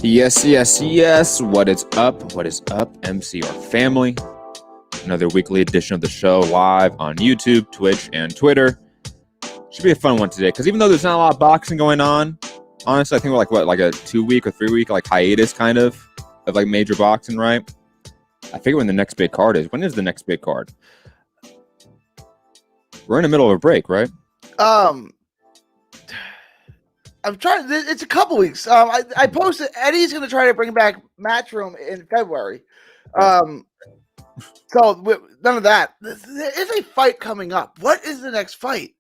Yes, yes, yes. What is up? What is up, MCR family? Another weekly edition of the show live on YouTube, Twitch, and Twitter. Should be a fun one today because even though there's not a lot of boxing going on, honestly, I think we're like a 2-week or 3-week like hiatus kind of like major boxing, right? I figure when the next big card is. When is the next big card? We're in the middle of a break, right? I'm trying. It's a couple weeks. I posted Eddie's going to try to bring back Matchroom in February. So none of that. There is a fight coming up. What is the next fight?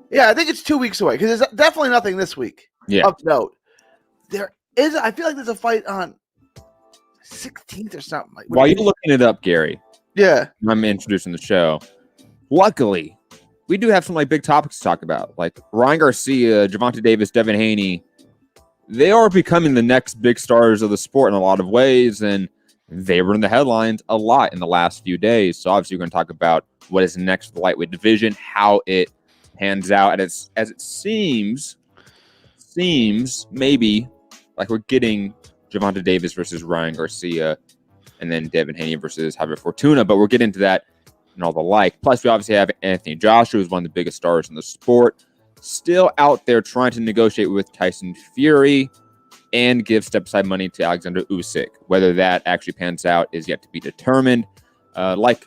Yeah, I think it's 2 weeks away because there's definitely nothing this week. Yeah. Of note. There is. I feel like there's a fight on 16th or something. Like, while you're looking it up, Gary. Yeah. I'm introducing the show. Luckily, we do have some like big topics to talk about, like Ryan Garcia, Gervonta Davis, Devin Haney. They are becoming the next big stars of the sport in a lot of ways, and they were in the headlines a lot in the last few days. So obviously, we're going to talk about what is next for the lightweight division, how it pans out, and as it seems maybe like we're getting Gervonta Davis versus Ryan Garcia, and then Devin Haney versus Javier Fortuna. But we'll get into that and all the like. Plus, we obviously have Anthony Joshua, who's one of the biggest stars in the sport, still out there trying to negotiate with Tyson Fury and give step-aside money to Alexander Usyk. Whether that actually pans out is yet to be determined. Like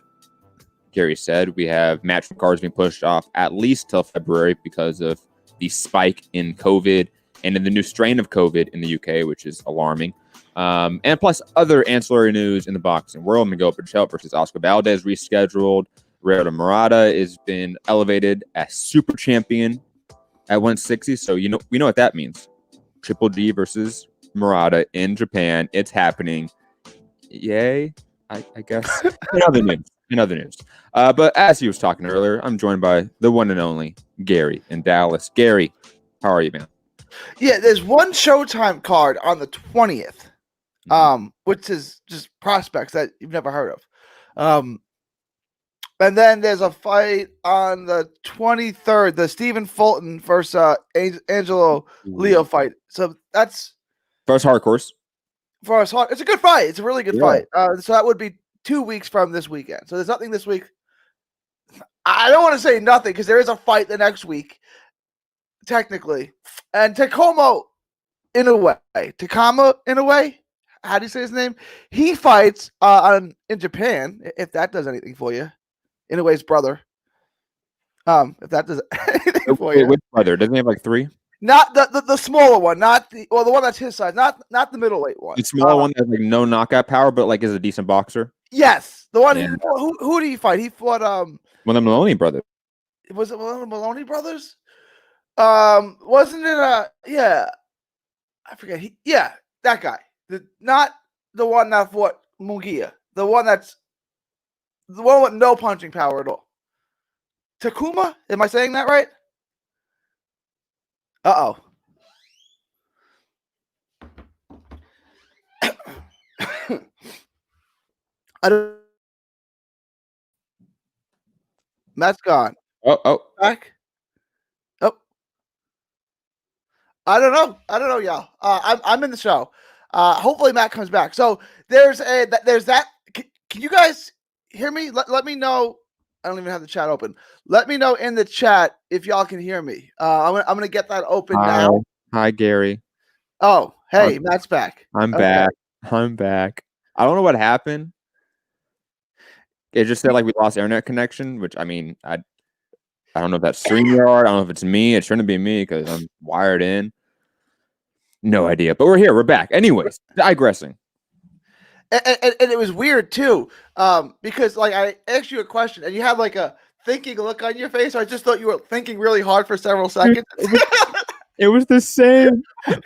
Gary said, we have match cards being pushed off at least till February because of the spike in COVID and in the new strain of COVID in the UK, which is alarming. And plus other ancillary news in the boxing world. Miguel Berchelt versus Oscar Valdez rescheduled. Ryoto Murata has been elevated as super champion at 160. So we know what that means. Triple G versus Murata in Japan. It's happening. Yay, I guess. In other news. But as he was talking earlier, I'm joined by the one and only Gary in Dallas. Gary, how are you, man? Yeah, there's one Showtime card on the 20th. Which is just prospects that you've never heard of. And then there's a fight on the 23rd, the Stephen Fulton versus Angelo Leo fight. So that's first hardcourse. It's a good fight. It's a really good fight. So that would be 2 weeks from this weekend. So there's nothing this week. I don't want to say nothing because there is a fight the next week, technically. And Takuma Inoue. How do you say his name? He fights in Japan, if that does anything for you. Inoue's brother. If that does anything for you. Which brother? Doesn't he have like 3? Not the smaller one, the one that's his size, not the middleweight one. The smaller one that has like no knockout power, but like is a decent boxer. Yes, the one. Yeah. Who did he fight? He fought one of the Maloney brothers. Was it one of the Maloney brothers? Wasn't it yeah? I forget. That guy. Not the one that fought Munguia. The one with no punching power at all. Takuma? Am I saying that right? Uh-oh. I don't. Matt's gone. Oh. Back. Oh. I don't know, y'all. I'm in the show. Hopefully Matt comes back. So there's that. Can you guys hear me? Let me know. I don't even have the chat open. Let me know in the chat if y'all can hear me. I'm gonna get that open now. Hi, Gary. Oh, hey, Matt's back. I'm back. I don't know what happened. It just said like we lost internet connection, which I mean, I don't know if that's StreamYard. I don't know if it's me. It shouldn't be me because I'm wired in. No idea, but we're here. We're back. Anyways, digressing. And it was weird too, because like I asked you a question and you had like a thinking look on your face. I just thought you were thinking really hard for several seconds. It was the same. I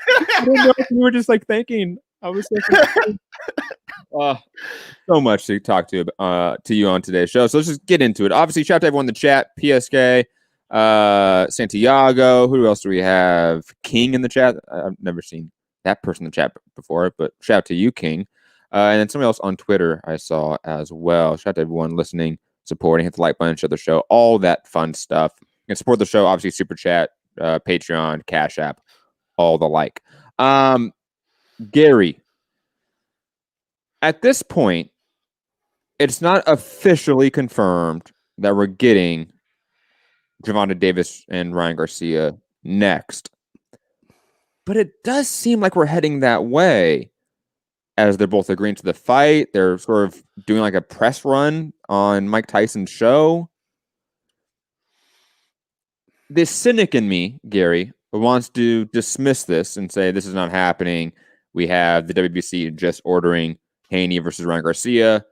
don't know if you were just like thinking. I was thinking. So much to talk to you on today's show. So let's just get into it. Obviously, shout out to everyone in the chat. PSK. Santiago, who else do we have? King in the chat. I've never seen that person in the chat before, but shout out to you, King. And then somebody else on Twitter I saw as well. Shout out to everyone listening, supporting, hit the like button, share the show, all that fun stuff. You can support the show, obviously, Super Chat, Patreon, Cash App, all the like. Gary, at this point, it's not officially confirmed that we're getting Gervonta Davis and Ryan Garcia next. But it does seem like we're heading that way as they're both agreeing to the fight. They're sort of doing like a press run on Mike Tyson's show. This cynic in me, Gary, wants to dismiss this and say this is not happening. We have the WBC just ordering Haney versus Ryan Garcia.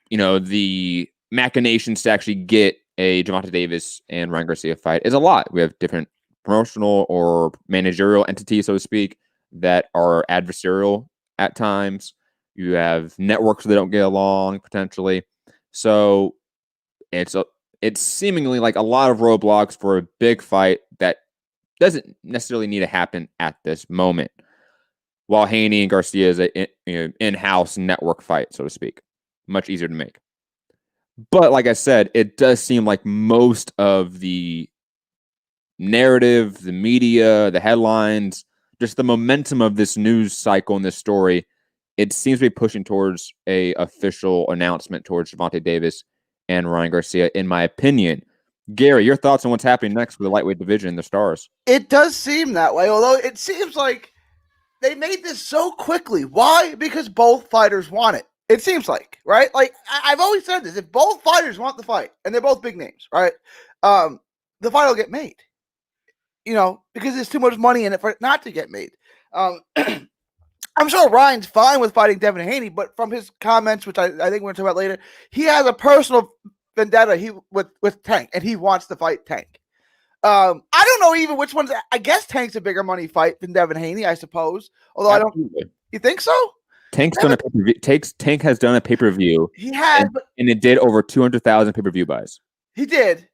You know, the machinations to actually get a Gervonta Davis and Ryan Garcia fight is a lot. We have different promotional or managerial entities, so to speak, that are adversarial at times. You have networks that don't get along potentially. So it's seemingly like a lot of roadblocks for a big fight that doesn't necessarily need to happen at this moment. While Haney and Garcia is an in-house network fight, so to speak. Much easier to make. But like I said, it does seem like most of the narrative, the media, the headlines, just the momentum of this news cycle and this story, it seems to be pushing towards a official announcement towards Gervonta Davis and Ryan Garcia, in my opinion. Gary, your thoughts on what's happening next for the lightweight division in the Stars? It does seem that way, although it seems like they made this so quickly. Why? Because both fighters want it. It seems like, right? Like I've always said this: if both fighters want the fight, and they're both big names, right? The fight will get made. You know, because there's too much money in it for it not to get made. I'm sure Ryan's fine with fighting Devin Haney, but from his comments, which I think we're going to talk about later, he has a personal vendetta with Tank, and he wants to fight Tank. I don't know even which one's. I guess Tank's a bigger money fight than Devin Haney, I suppose. Although Absolutely. I don't. You think so? Tank's done a pay-per-view. Tank has done a pay-per-view. He has, and it did over 200,000 pay-per-view buys. He did.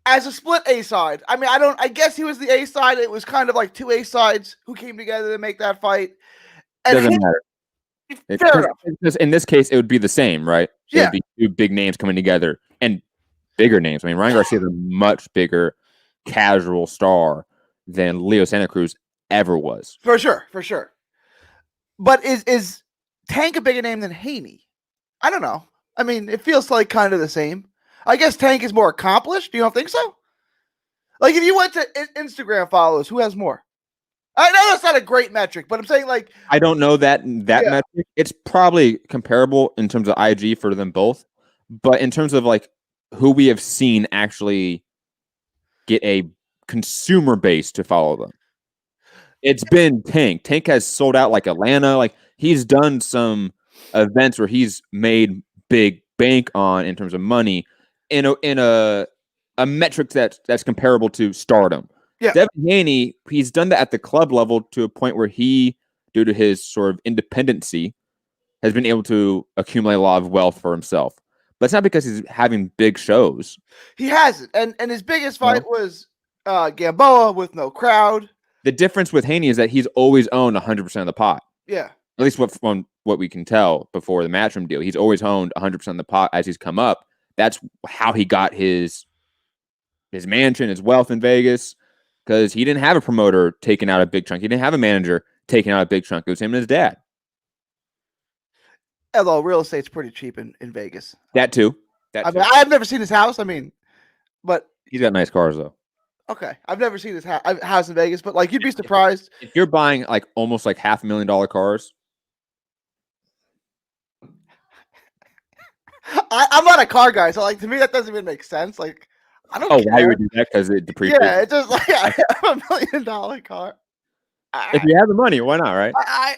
As a split A side. I mean, I guess he was the A side. It was kind of like two A sides who came together to make that fight. And doesn't matter. Fair enough. In this case, it would be the same, right? It would be two big names coming together and bigger names. I mean, Ryan Garcia is a much bigger casual star than Leo Santa Cruz ever was. For sure. But is Tank a bigger name than Haney? I don't know. I mean, it feels like kind of the same. I guess Tank is more accomplished. Do you don't think so? Like, if you went to Instagram followers, who has more? I know that's not a great metric, but I'm saying, like, I don't know that metric. It's probably comparable in terms of IG for them both, but in terms of like who we have seen actually get a consumer base to follow them, it's been Tank. Tank has sold out like Atlanta. Like, he's done some events where he's made big bank on in terms of money in a metric that's comparable to stardom. Yeah. Devin Haney, he's done that at the club level to a point where he, due to his sort of independency, has been able to accumulate a lot of wealth for himself. But it's not because he's having big shows. He hasn't. And his biggest fight was Gamboa with no crowd. The difference with Haney is that he's always owned 100% of the pot. Yeah. At least from what we can tell before the Matchroom deal. He's always owned 100% of the pot as he's come up. That's how he got his mansion, his wealth in Vegas. Because he didn't have a promoter taking out a big chunk. He didn't have a manager taking out a big chunk. It was him and his dad. Although real estate's pretty cheap in Vegas. That too. mean, I've never seen his house. I mean, but he's got nice cars though. Okay, I've never seen his house in Vegas, but like you'd be surprised if you're buying like almost like $500,000 cars. I'm not a car guy, so like to me that doesn't even make sense. Like. I don't care. Why you would do that? Because it depreciates. Yeah, it's just like I have $1 million car. If you have the money, why not, right?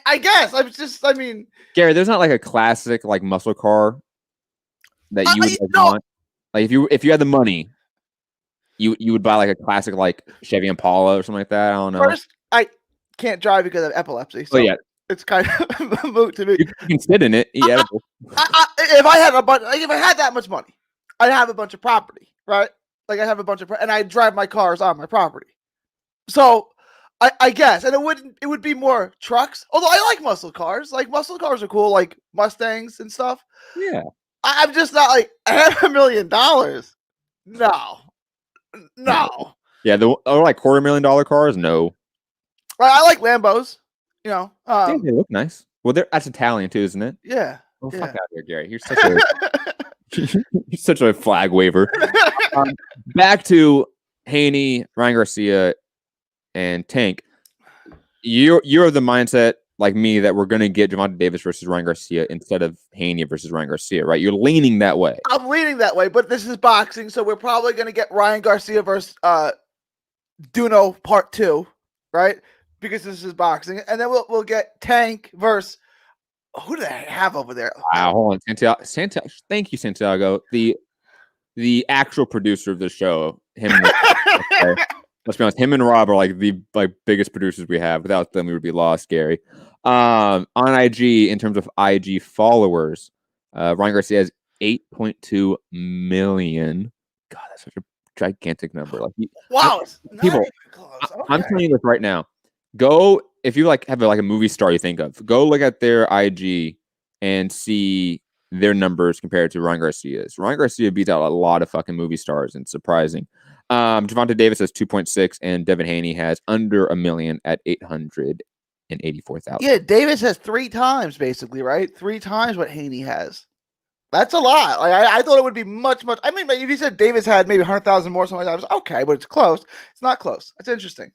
I guess. I mean, Gary, there's not like a classic like muscle car that you would want. Like if you had the money, you would buy like a classic like Chevy Impala or something like that. I don't know. First, I can't drive because of epilepsy. So yeah, it's kind of a moot to me. You can sit in it. Yeah. If I had that much money, I'd have a bunch of property, right? Like I have a bunch of, and I drive my cars on my property. So I guess, and it would be more trucks. Although I like muscle cars. Like muscle cars are cool, like Mustangs and stuff. Yeah. I'm just not like I have $1 million. No. Yeah, or like $250,000 cars. No. I like Lambos. You know, Yeah, they look nice. Well, that's Italian too, isn't it? yeah. Oh, Yeah. fuck out of here, Gary. You're such a you're such a flag waver. Back to Haney, Ryan Garcia, and Tank. You're of the mindset like me that we're gonna get Gervonta Davis versus Ryan Garcia instead of Haney versus Ryan Garcia, right? You're leaning that way. I'm leaning that way, but this is boxing, so we're probably gonna get Ryan Garcia versus Duno Part 2, right? Because this is boxing, and then we'll get Tank versus who do they have over there? Wow, hold on, Santiago. Thank you, Santiago. The actual producer of the show. Him. Okay. Let's be honest. Him and Rob are like the biggest producers we have. Without them, we would be lost, Gary. On IG, in terms of IG followers, Ryan Garcia has 8.2 million. God, that's such a gigantic number. Like, wow, people. Okay. I'm telling you this right now. Go if you have a movie star you think of. Go look at their IG and see their numbers compared to Ryan Garcia's. Ryan Garcia beats out a lot of fucking movie stars, and it's surprising. Gervonta Davis has 2.6, and Devin Haney has under 1 million at 884,000. Yeah, Davis has 3 times basically, right? 3 times what Haney has. That's a lot. Like I thought it would be much. I mean, if you said Davis had maybe 100,000 more, something like that, I was okay, but it's close. It's not close. That's interesting.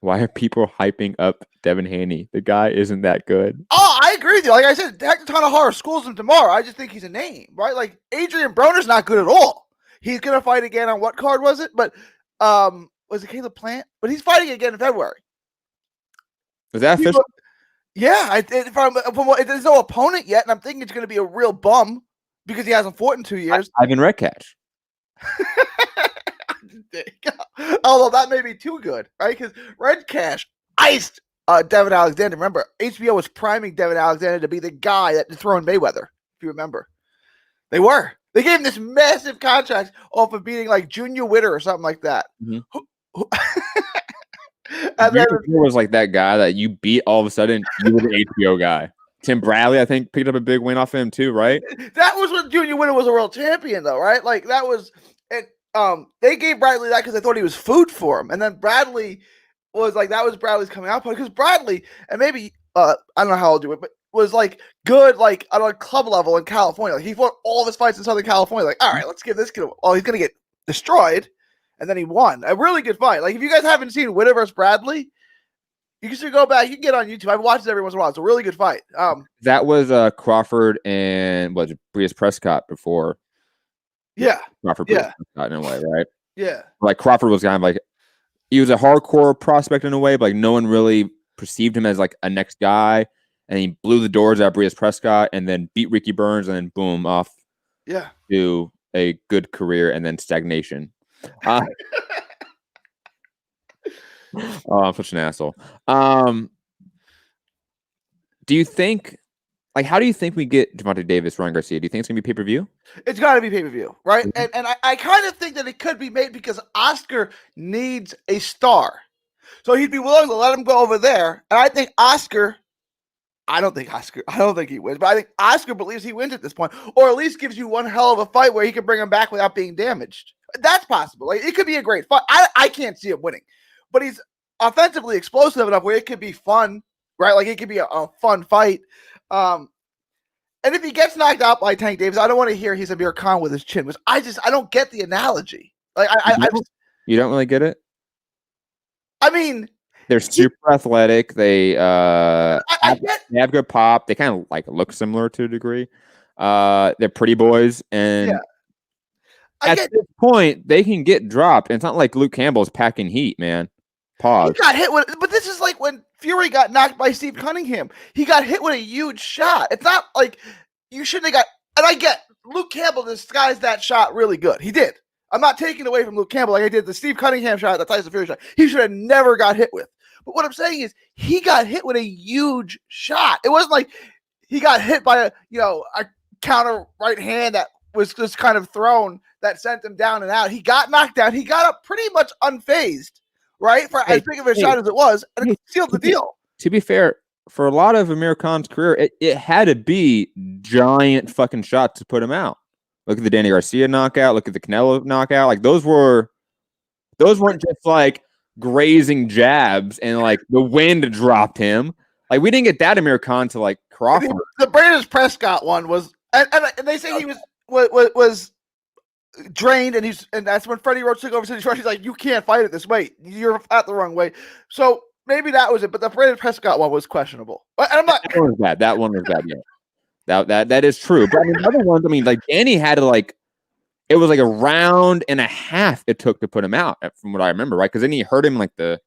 Why are people hyping up Devin Haney? The guy isn't that good. Oh, I agree with you. Like I said, Hector Tanahara schools him tomorrow. I just think he's a name, right? Like Adrian Broner's not good at all. He's gonna fight again on what card was it? But was it Caleb Plant? But he's fighting again in February. Is that official? Yeah, there's no opponent yet, and I'm thinking it's gonna be a real bum because he hasn't fought in 2 years. Ivan Redcash. Although that may be too good, right? Because Redcash iced Devin Alexander. Remember, HBO was priming Devin Alexander to be the guy that dethroned Mayweather, if you remember. They were. They gave him this massive contract off of beating like Junior Witter or something like that. Mm-hmm. And then, it was like that guy that you beat all of a sudden, you were the HBO guy. Tim Bradley, I think, picked up a big win off him too, right? That was when Junior Witter was a world champion, though, right? Like that was it. They gave Bradley that because they thought he was food for him, and then Bradley was like that was Bradley's coming out party because Bradley and maybe I don't know how I'll do it, but was like good like on a club level in California. Like he fought all of his fights in Southern California. Like, all right, let's give this kid. Oh, he's gonna get destroyed, and then he won a really good fight. Like if you guys haven't seen Witter versus Bradley, you can still go back. You can get on YouTube. I've watched it every once in a while. It's a really good fight. That was Crawford and Breas Prescott before. Yeah, Crawford Prescott in a way, right? Yeah, like Crawford was kind of like he was a hardcore prospect in a way, but like no one really perceived him as like a next guy. And he blew the doors out of Breas Prescott and then beat Ricky Burns and then boom off to a good career and then stagnation. Oh, I'm such an asshole. Do you think how do you think we get Gervonta Davis, Ryan Garcia? Do you think it's gonna be pay-per-view? It's gotta be pay-per-view, right? Mm-hmm. And I kind of think that it could be made because Oscar needs a star. So he'd be willing to let him go over there. And I think I don't think he wins, but I think Oscar believes he wins at this point, or at least gives you one hell of a fight where he can bring him back without being damaged. That's possible. Like it could be a great fight. I can't see him winning, but he's offensively explosive enough where it could be fun, right? Like it could be a fun fight. And if he gets knocked out by Tank Davis, I don't want to hear he's Amir Khan with his chin, which I don't get the analogy. Like you don't really get it. I mean, they're super athletic. They they have good pop. They kind of like look similar to a degree. They're pretty boys, and at this point, they can get dropped. And it's not like Luke Campbell's packing heat, man. Pause. He got hit with, but this is like when Fury got knocked by Steve Cunningham. He got hit with a huge shot. It's not like you shouldn't have got. And I get Luke Campbell disguised that shot really good. He did. I'm not taking away from Luke Campbell like I did the Steve Cunningham shot, the Tyson Fury shot. He should have never got hit with. But what I'm saying is he got hit with a huge shot. It wasn't like he got hit by a counter right hand that was just kind of thrown that sent him down and out. He got knocked down. He got up pretty much unfazed, right? For as big of a shot as it was, and it sealed the deal. To be fair, for a lot of Amir Khan's career, it had to be giant fucking shots to put him out. Look at the Danny Garcia knockout. Look at the Canelo knockout. Like those weren't just like grazing jabs, and like the wind dropped him. Like we didn't get that Amir Khan to like Crawford. The Brandon Prescott one was, and they say he was drained, and that's when Freddie Roach took over City Rush. He's like, you can't fight it this way. You're at the wrong way. So maybe that was it. But the Brandon Prescott one was questionable. And I'm not. That one was bad. That one was bad. Yeah, that is true. But I mean, the other ones. I mean, like Danny had to like. It was like a round and a half it took to put him out, from what I remember, right? Because then he hurt him like the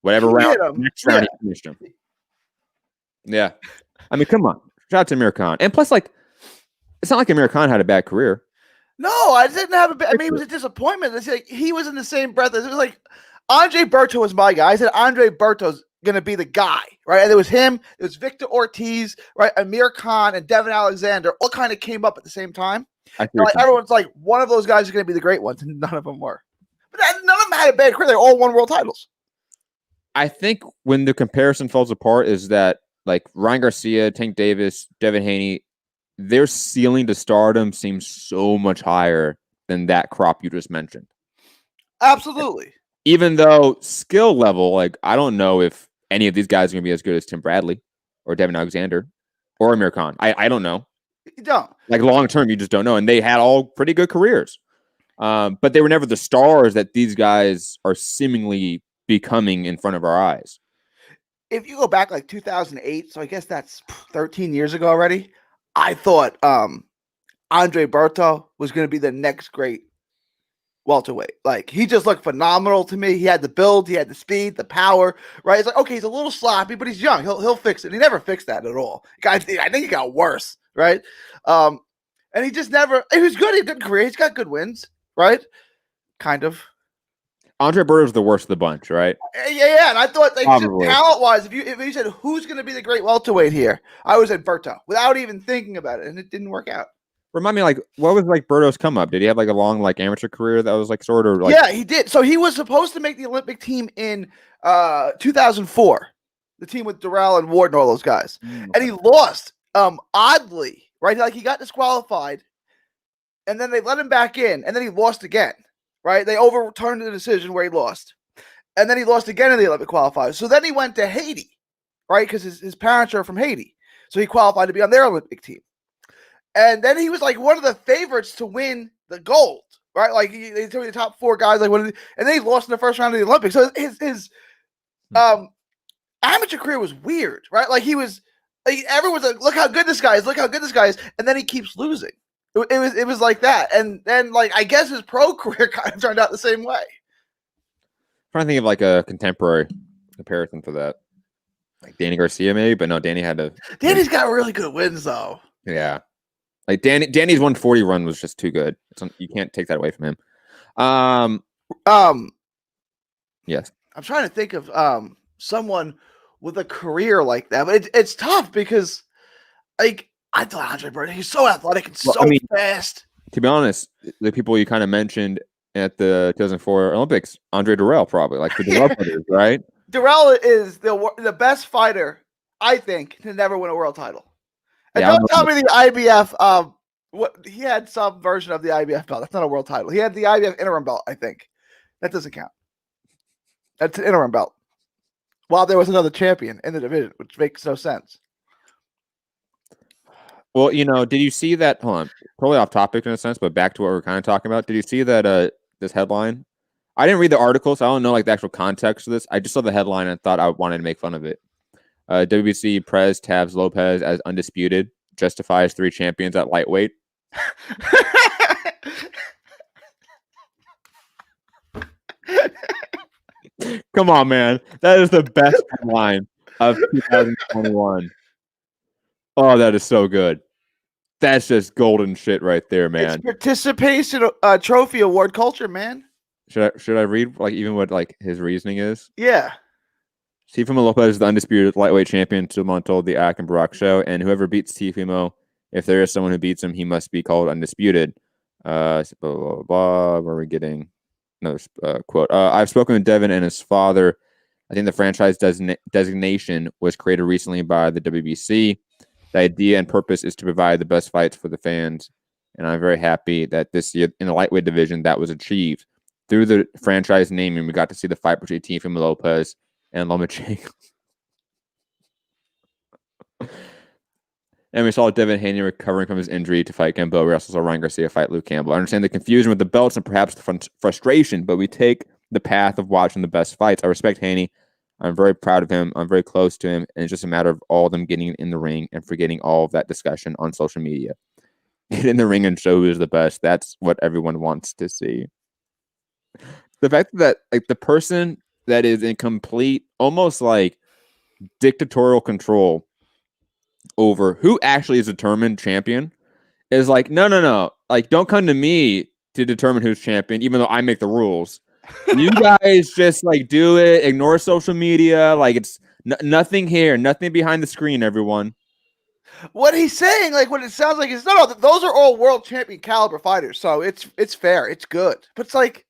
whatever round. Next round, he finished him. Yeah, I mean, come on, shout out to Amir Khan. And plus, like, it's not like Amir Khan had a bad career. No, I didn't have a bad. I mean, it was a disappointment. It's like he was in the same breath as it was like Andre Berto was my guy. I said Andre Berto's gonna be the guy, right? And it was him. It was Victor Ortiz, right? Amir Khan and Devin Alexander all kind of came up at the same time. Like, everyone's like, one of those guys is going to be the great ones, and none of them were. But none of them had a bad career. They all won world titles. I think when the comparison falls apart is that like Ryan Garcia, Tank Davis, Devin Haney, their ceiling to stardom seems so much higher than that crop you just mentioned. Absolutely. Even though skill level, like I don't know if any of these guys are going to be as good as Tim Bradley or Devin Alexander or Amir Khan. I don't know. You don't. Like long term, you just don't know. And they had all pretty good careers. But they were never the stars that these guys are seemingly becoming in front of our eyes. If you go back like 2008, so I guess that's 13 years ago already, I thought Andre Berto was going to be the next great welterweight. Like, he just looked phenomenal to me. He had the build, he had the speed, the power, right? It's like, okay, he's a little sloppy, but he's young. He'll fix it. He never fixed that at all. I think he got worse, right? And he just never. He was good. He had a good career. He's got good wins, right? Kind of. Andre Berto's the worst of the bunch, right? Yeah. And I thought, like, talent-wise, if you said who's going to be the great welterweight here, I was at Berto without even thinking about it, and it didn't work out. Remind me, like, what was like Berto's come up? Did he have like a long like amateur career that was like sort of like? Yeah, he did. So he was supposed to make the Olympic team in 2004, the team with Durrell and Ward and all those guys, and he lost. Oddly, right? Like, he got disqualified, and then they let him back in, and then he lost again. Right? They overturned the decision where he lost, and then he lost again in the Olympic qualifiers. So then he went to Haiti, right? Because his parents are from Haiti, so he qualified to be on their Olympic team. And then he was like one of the favorites to win the gold, right? Like, they took the top four guys, like, and then he lost in the first round of the Olympics. So his amateur career was weird, right? Like, he was, like, everyone's like, look how good this guy is, look how good this guy is, and then he keeps losing. It was like that, and then, like, I guess his pro career kind of turned out the same way. I'm trying to think of like a contemporary comparison for that, like Danny Garcia maybe, but no, Danny's got really good wins though. Yeah. Like Danny's 140 run was just too good. You can't take that away from him. Yes. I'm trying to think of someone with a career like that, but it's tough because, like, I thought Andre Berto, he's so athletic and fast. To be honest, the people you kind of mentioned at the 2004 Olympics, Andre Durrell probably, like the Durrell brothers, right? Durrell is the best fighter, I think, to never win a world title. And don't tell me the IBF. He had some version of the IBF belt. That's not a world title. He had the IBF interim belt, I think. That doesn't count. That's an interim belt. While there was another champion in the division, which makes no sense. Well, did you see that? Hold on, totally off topic in a sense, but back to what we're kind of talking about. Did you see that this headline? I didn't read the article, so I don't know like the actual context of this. I just saw the headline and thought I wanted to make fun of it. WBC Prez tabs Lopez as undisputed, justifies 3 champions at lightweight. Come on, man. That is the best headline of 2021. Oh, that is so good. That's just golden shit right there, man. It's participation trophy award culture, man. Should I read like even what like his reasoning is? Yeah. Teofimo Lopez is the undisputed lightweight champion. Someone told the Ak and Brock show, and whoever beats Teofimo, if there is someone who beats him, he must be called undisputed. Blah, blah, blah, blah. Where are we getting another quote? I've spoken with Devin and his father. I think the franchise designation was created recently by the WBC. The idea and purpose is to provide the best fights for the fans, and I'm very happy that this year in the lightweight division that was achieved. through the franchise naming, we got to see the fight between Teofimo Lopez and Lomachenko. And we saw Devin Haney recovering from his injury to fight Gamboa. We also saw Ryan Garcia fight Luke Campbell. I understand the confusion with the belts and perhaps the frustration, but we take the path of watching the best fights. I respect Haney. I'm very proud of him. I'm very close to him. And it's just a matter of all of them getting in the ring and forgetting all of that discussion on social media. Get in the ring and show who's the best. That's what everyone wants to see. The fact that like the person that is in complete, almost like dictatorial control over who actually is determined champion is like, no. Like, don't come to me to determine who's champion, even though I make the rules. You guys just like do it, ignore social media. Like it's nothing here, nothing behind the screen, everyone. What he's saying, like what it sounds like is no, those are all world champion caliber fighters. So it's fair, it's good. But it's like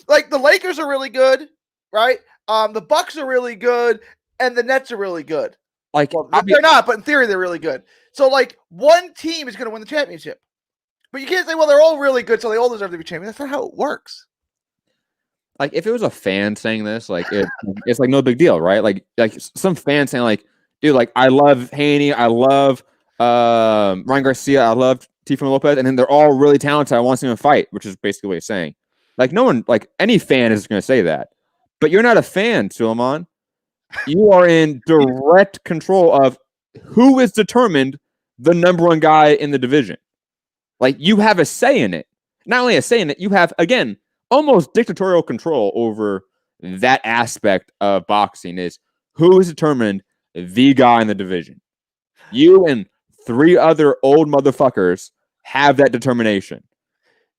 the Lakers are really good, right? The Bucks are really good, and the Nets are really good. Like they're not, but in theory they're really good. So like one team is going to win the championship, but you can't say, well, they're all really good, so they all deserve to be champion. That's not how it works. Like if it was a fan saying this, like it's like no big deal, right? Like some fan saying like, dude, like I love Haney, I love Ryan Garcia, I love Teofimo Lopez, and then they're all really talented. I want to see them fight, which is basically what he's saying. Like no one, like any fan is going to say that, but you're not a fan, Suleiman. You are in direct control of who is determined the number one guy in the division. Like you have a say in it. Not only a say in it, you have, again, almost dictatorial control over that aspect of boxing is who is determined the guy in the division. You and 3 other old motherfuckers have that determination.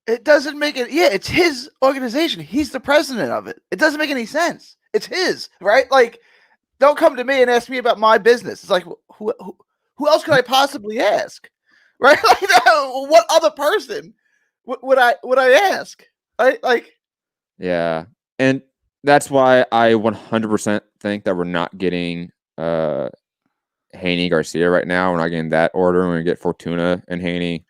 It doesn't make it. Yeah, it's his organization. He's the president of it. It doesn't make any sense. It's his, right? Like, don't come to me and ask me about my business. It's like, who else could I possibly ask, right? Like, what other person would I ask? Right? Like, yeah, and that's why I 100% think that we're not getting Haney Garcia right now. We're not getting that order. We're gonna get Fortuna and Haney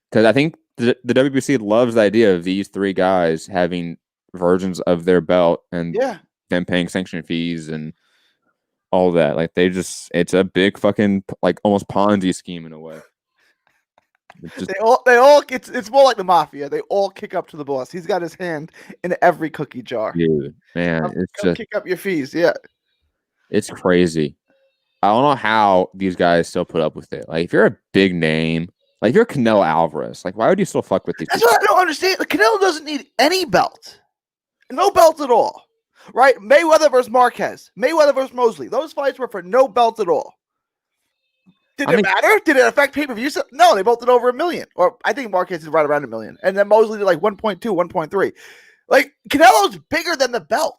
because I think the WBC loves the idea of these 3 guys having versions of their belt and them paying sanction fees and all that. Like it's a big fucking like almost Ponzi scheme in a way. They all it's more like the mafia. They all kick up to the boss. He's got his hand in every cookie jar. Dude, man, it's just kick up your fees. Yeah, it's crazy. I don't know how these guys still put up with it. Like if you're a big name, like if you're Canelo Alvarez, like why would you still fuck with these? That's what I don't understand. Like, Canelo doesn't need any belt, no belt at all. Right? Mayweather versus Marquez, Mayweather versus Mosley. Those fights were for no belt at all. Did it matter? Did it affect pay-per-view? No, they both did over 1 million. Or I think Marquez did right around 1 million. And then Mosley did like 1.2, 1.3. Like, Canelo's bigger than the belt.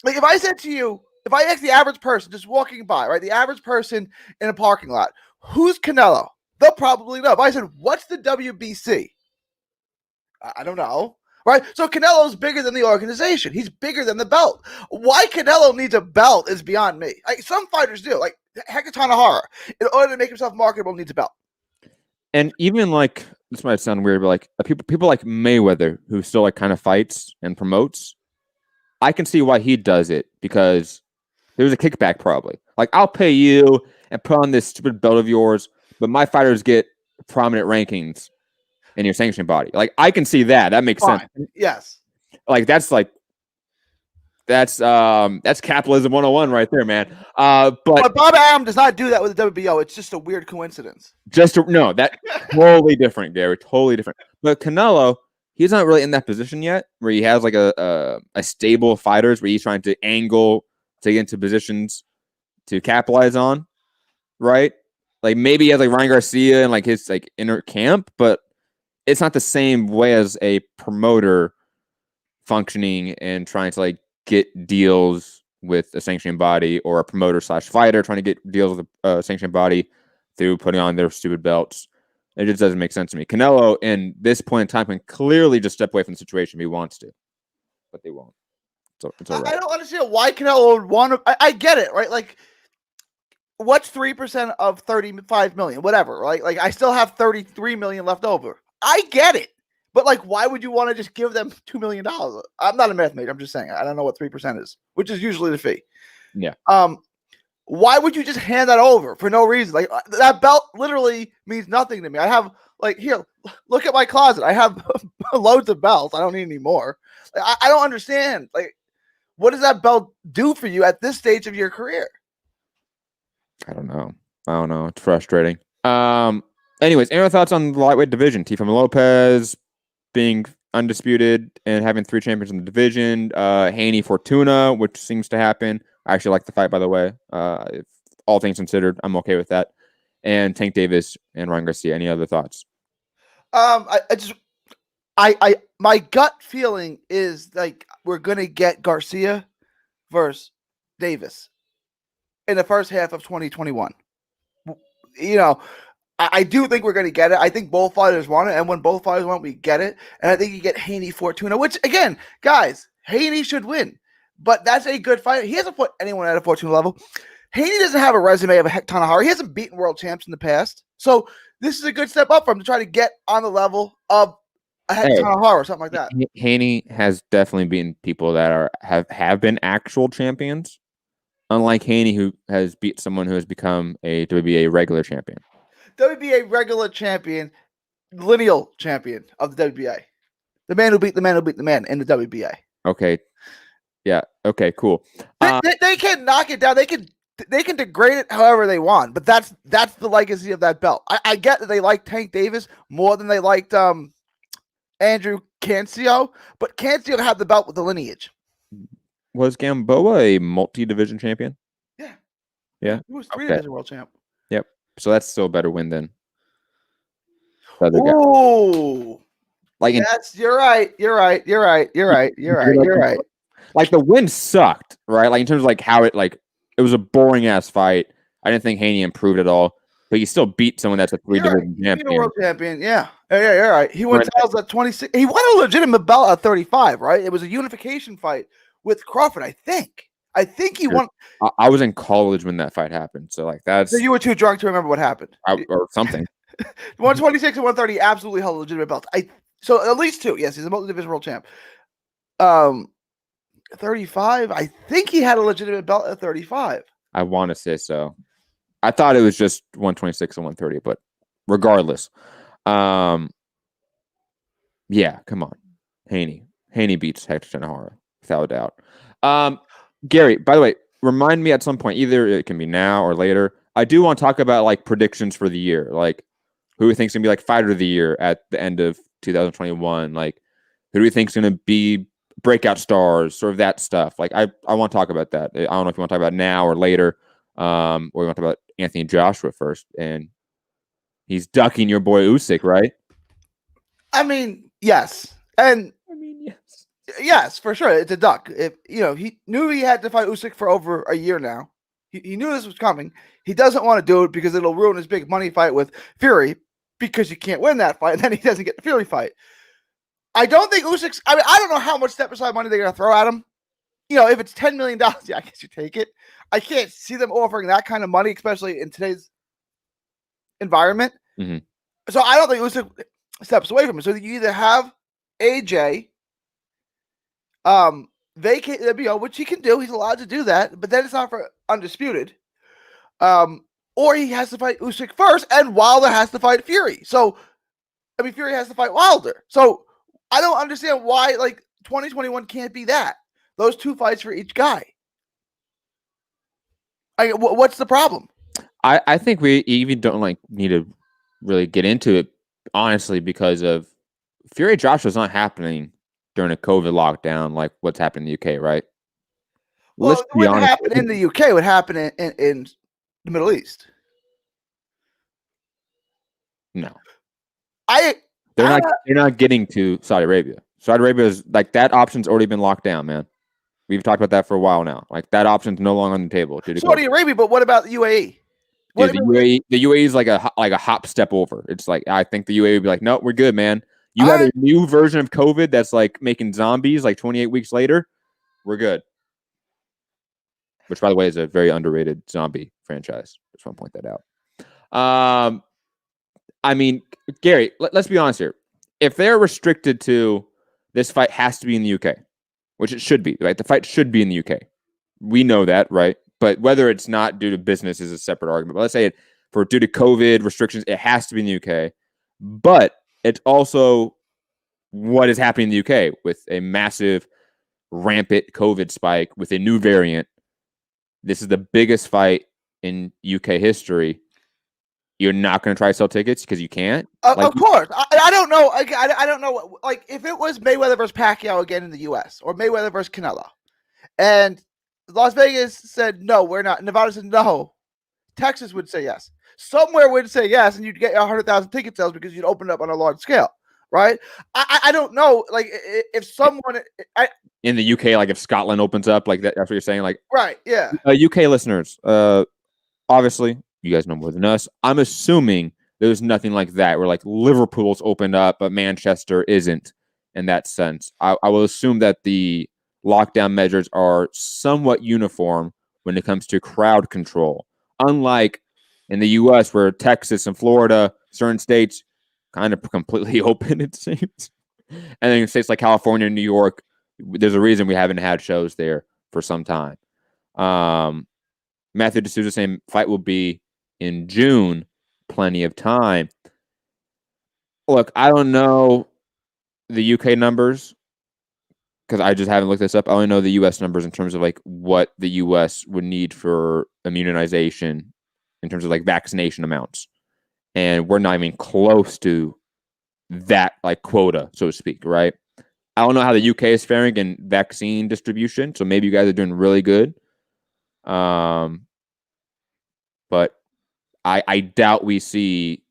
Like, if I said to you, if I asked the average person just walking by, right, the average person in a parking lot, who's Canelo? They'll probably know. If I said, what's the WBC? I don't know. Right? So Canelo's bigger than the organization. He's bigger than the belt. Why Canelo needs a belt is beyond me. Like, some fighters do. Like Hector Tanahara, in order to make himself marketable, needs a belt. And even like, this might sound weird, but like people like Mayweather, who still like kind of fights and promotes, I can see why he does it because there's a kickback probably. Like, I'll pay you and put on this stupid belt of yours, but my fighters get prominent rankings in your sanctioning body. Like, I can see that. That makes sense. Yes. Like, that's capitalism 101 right there, man. But Bob Arum does not do that with the WBO. It's just a weird coincidence. No, that totally different, Gary. Totally different. But Canelo, he's not really in that position yet where he has like a stable of fighters where he's trying to angle to get into positions to capitalize on, right? Like maybe he has like Ryan Garcia and like his like inner camp, but it's not the same way as a promoter functioning and trying to like get deals with a sanctioning body or a promoter / fighter trying to get deals with a sanctioning body through putting on their stupid belts. It just doesn't make sense to me. Canelo, in this point in time, can clearly just step away from the situation if he wants to, but they won't. So it's all right. I don't understand why Canelo would want to. I get it, right? Like, what's 3% of 35 million? Whatever, right? Like, I still have 33 million left over. I get it, But like, why would you want to just give them $2 million? I'm not a math major. I'm just saying. I don't know what 3% is, which is usually the fee. Yeah. Why would you just hand that over for no reason? Like that belt literally means nothing to me. I have here, look at my closet. I have loads of belts. I don't need any more. Like, I don't understand. Like, what does that belt do for you at this stage of your career? I don't know. It's frustrating. Anyways, any other thoughts on the lightweight division? Teofimo Lopez being undisputed and having 3 champions in the division. Haney Fortuna, which seems to happen. I actually like the fight, by the way. If all things considered, I'm okay with that. And Tank Davis and Ryan Garcia. Any other thoughts? My gut feeling is like we're gonna get Garcia versus Davis in the first half of 2021. You know, I do think we're gonna get it. I think both fighters want it, and when both fighters want it, we get it. And I think you get Haney Fortuna, which again, guys, Haney should win. But that's a good fight. He hasn't put anyone at a Fortuna level. Haney doesn't have a resume of a heck ton of horror. He hasn't beaten world champs in the past. So this is a good step up for him to try to get on the level of a heck ton of horror or something like that. Haney has definitely beaten people that have been actual champions, unlike Haney, who has beat someone who has become a WBA regular champion. WBA regular champion, lineal champion of the WBA. The man who beat the man who beat the man in the WBA. Okay. Yeah. Okay. Cool. They can knock it down. They can degrade it however they want, but that's the legacy of that belt. I get that they like Tank Davis more than they liked Andrew Cancio, but Cancio had the belt with the lineage. Was Gamboa a multi-division champion? Yeah. Yeah. He was 3-division world champ. Yep. So that's still a better win than the other guy. Oh, like yes, you're right. Like the win sucked, right? Like in terms of like how it was a boring ass fight. I didn't think Haney improved at all, but he still beat someone that's a 3-division champion. World champion, yeah, you're right. He won titles at 26. He won a legitimate belt at 35, right? It was a unification fight with Crawford, I think. I think he won. I was in college when that fight happened, so like that's. So you were too drunk to remember what happened, or something. 126 and 130 absolutely held a legitimate belt. So at least 2. Yes, he's a multi-division world champ. 35. I think he had a legitimate belt at 35. I want to say so. I thought it was just 126 and 130, but regardless, yeah, come on, Haney beats Hector Tanahara without a doubt. Gary, by the way, remind me at some point, either it can be now or later. I do want to talk about like predictions for the year, like who we think is gonna be like fighter of the year at the end of 2021. Like who do we think is gonna be breakout stars, sort of that stuff. Like I want to talk about that. I don't know if you want to talk about now or later, or you want to talk about Anthony Joshua first. And he's ducking your boy Usyk, right? I mean, yes, and yes, for sure, it's a duck. If he knew he had to fight Usyk for over a year now. He knew this was coming. He doesn't want to do it because it'll ruin his big money fight with Fury because you can't win that fight, and then he doesn't get the Fury fight. I don't think Usyk's. I mean, I don't know how much step aside money they're going to throw at him. If it's $10 million, yeah, I guess you take it. I can't see them offering that kind of money, especially in today's environment. Mm-hmm. So I don't think Usyk steps away from it. So you either have AJ, vacate the BO, which he can do. He's allowed to do that, but then it's not for undisputed. Or he has to fight Usyk first, and Wilder has to fight Fury. So, I mean, Fury has to fight Wilder. So I don't understand why 2021 can't be that. Those 2 fights for each guy. What's the problem? I think we even don't need to really get into it, honestly, because of Fury Joshua's not happening during a COVID lockdown like what's happened in the UK, right? Well, what happened in the UK would happen in the Middle East. No. They're not getting to Saudi Arabia. Saudi Arabia is that option's already been locked down, man. We've talked about that for a while now. That option's no longer on the table. Saudi Arabia, but what about the UAE? Dude, the UAE is like a hop step over. It's I think the UAE would be like, no, we're good, man. You have a new version of COVID that's making zombies 28 weeks later. We're good. Which, by the way, is a very underrated zombie franchise. Just want to point that out. I mean, Gary, let's be honest here. if they're restricted to this fight has to be in the UK, which it should be, right? The fight should be in the UK. We know that, right? But whether it's not due to business is a separate argument. But let's say due to COVID restrictions, it has to be in the UK. But it's also what is happening in the UK with a massive, rampant COVID spike with a new variant. This is the biggest fight in UK history. You're not going to try to sell tickets because you can't? Of course. I don't know. I don't know. Like, if it was Mayweather versus Pacquiao again in the U.S. or Mayweather versus Canelo, and Las Vegas said, no, we're not. Nevada said, no. Texas would say yes. Somewhere would say yes, and you'd get 100,000 ticket sales because you'd open it up on a large scale, right? I don't know. Like, if someone... in the UK, like if Scotland opens up, like that's what you're saying? Like, right, yeah. UK listeners, obviously, you guys know more than us. I'm assuming there's nothing like that where like Liverpool's opened up, but Manchester isn't in that sense. I will assume that the lockdown measures are somewhat uniform when it comes to crowd control. Unlike in the US where Texas and Florida, certain states kind of completely open, it seems. And then in states like California and New York, there's a reason we haven't had shows there for some time. Matthew D'Souza saying fight will be in June, plenty of time. Look, I don't know the UK numbers because I just haven't looked this up. I only know the US numbers in terms of like what the US would need for immunization in terms of like vaccination amounts. And we're not even close to that like quota, so to speak, right? I don't know how the UK is faring in vaccine distribution, so maybe you guys are doing really good. But I doubt we see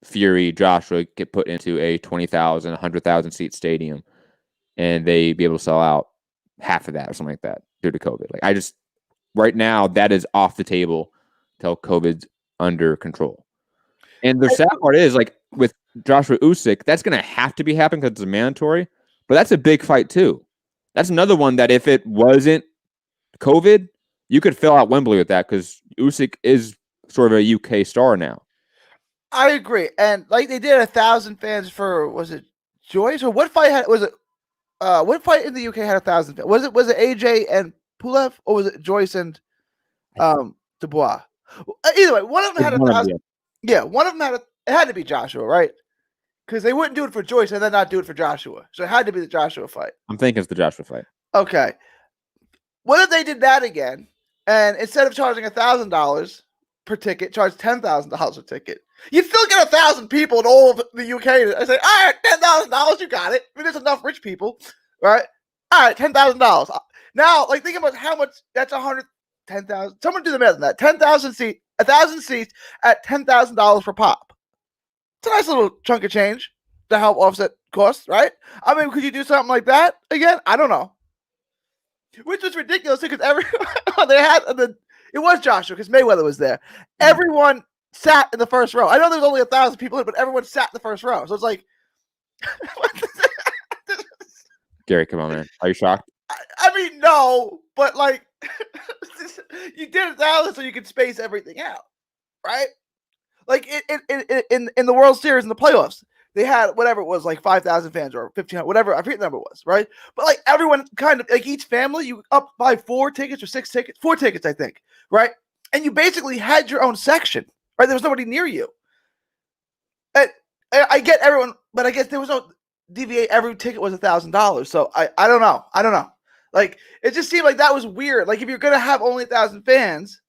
Fury, Joshua get put into a 20,000, 100,000 seat stadium and they be able to sell out half of that or something like that due to COVID. Like right now, that is off the table till COVID's under control. And the sad part is like with Joshua Usyk, that's going to have to be happening because it's mandatory. But that's a big fight too. That's another one that if it wasn't COVID, you could fill out Wembley with that because Usyk is sort of a UK star now. I agree. And like they did 1,000 fans for, was it Joyce or what fight was it? What fight in the UK had 1,000 fans? Was it AJ and Pulev or was it Joyce and Dubois? Either way, one of them had 1,000. Yeah, one of them it had to be Joshua, right? Because they wouldn't do it for Joyce and then not do it for Joshua. So it had to be the Joshua fight. I'm thinking it's the Joshua fight. Okay. What if they did that again? And instead of charging $1,000 per ticket, charge $10,000 a ticket? You'd still get 1,000 people in all of the UK. I say, all right, $10,000, you got it. I mean, there's enough rich people, right? All right, $10,000. Now, like, think about how much. That's 110,000. Someone do the math on that. 1,000 seats at $10,000 per pop. It's a nice little chunk of change to help offset costs, right? I mean, could you do something like that again? I don't know. Which was ridiculous because everyone they had it was Joshua because Mayweather was there. Everyone sat in the first row. I know there's only 1,000 people in, but everyone sat in the first row. So it's like, Gary, come on, man. Are you shocked? I mean, no, but like, you did 1,000 so you could space everything out, right? Like in the World Series in the playoffs, they had whatever it was, like 5,000 fans or 1,500, whatever I forget the number was, right? But like everyone kind of like each family, you up by 4 tickets or 6 tickets, 4 tickets, I think, right? And you basically had your own section, right? There was nobody near you. And I get everyone, but I guess there was no DVA. Every ticket was $1,000. So I don't know. Like it just seemed like that was weird. Like if you're gonna have only 1,000 fans,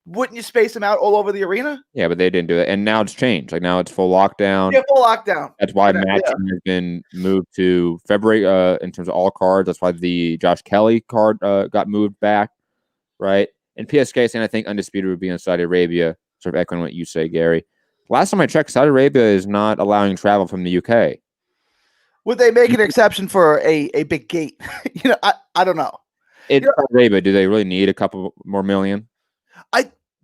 wouldn't you space them out all over the arena? Yeah, but they didn't do it. And now it's changed. Like now it's full lockdown. Yeah, full lockdown. That's why matching has been moved to February in terms of all cards. That's why the Josh Kelly card got moved back, right? And PSK saying I think Undisputed would be in Saudi Arabia, sort of echoing what you say, Gary. Last time I checked, Saudi Arabia is not allowing travel from the UK. Would they make an exception for a big gate? I don't know. Saudi Arabia, do they really need a couple more million?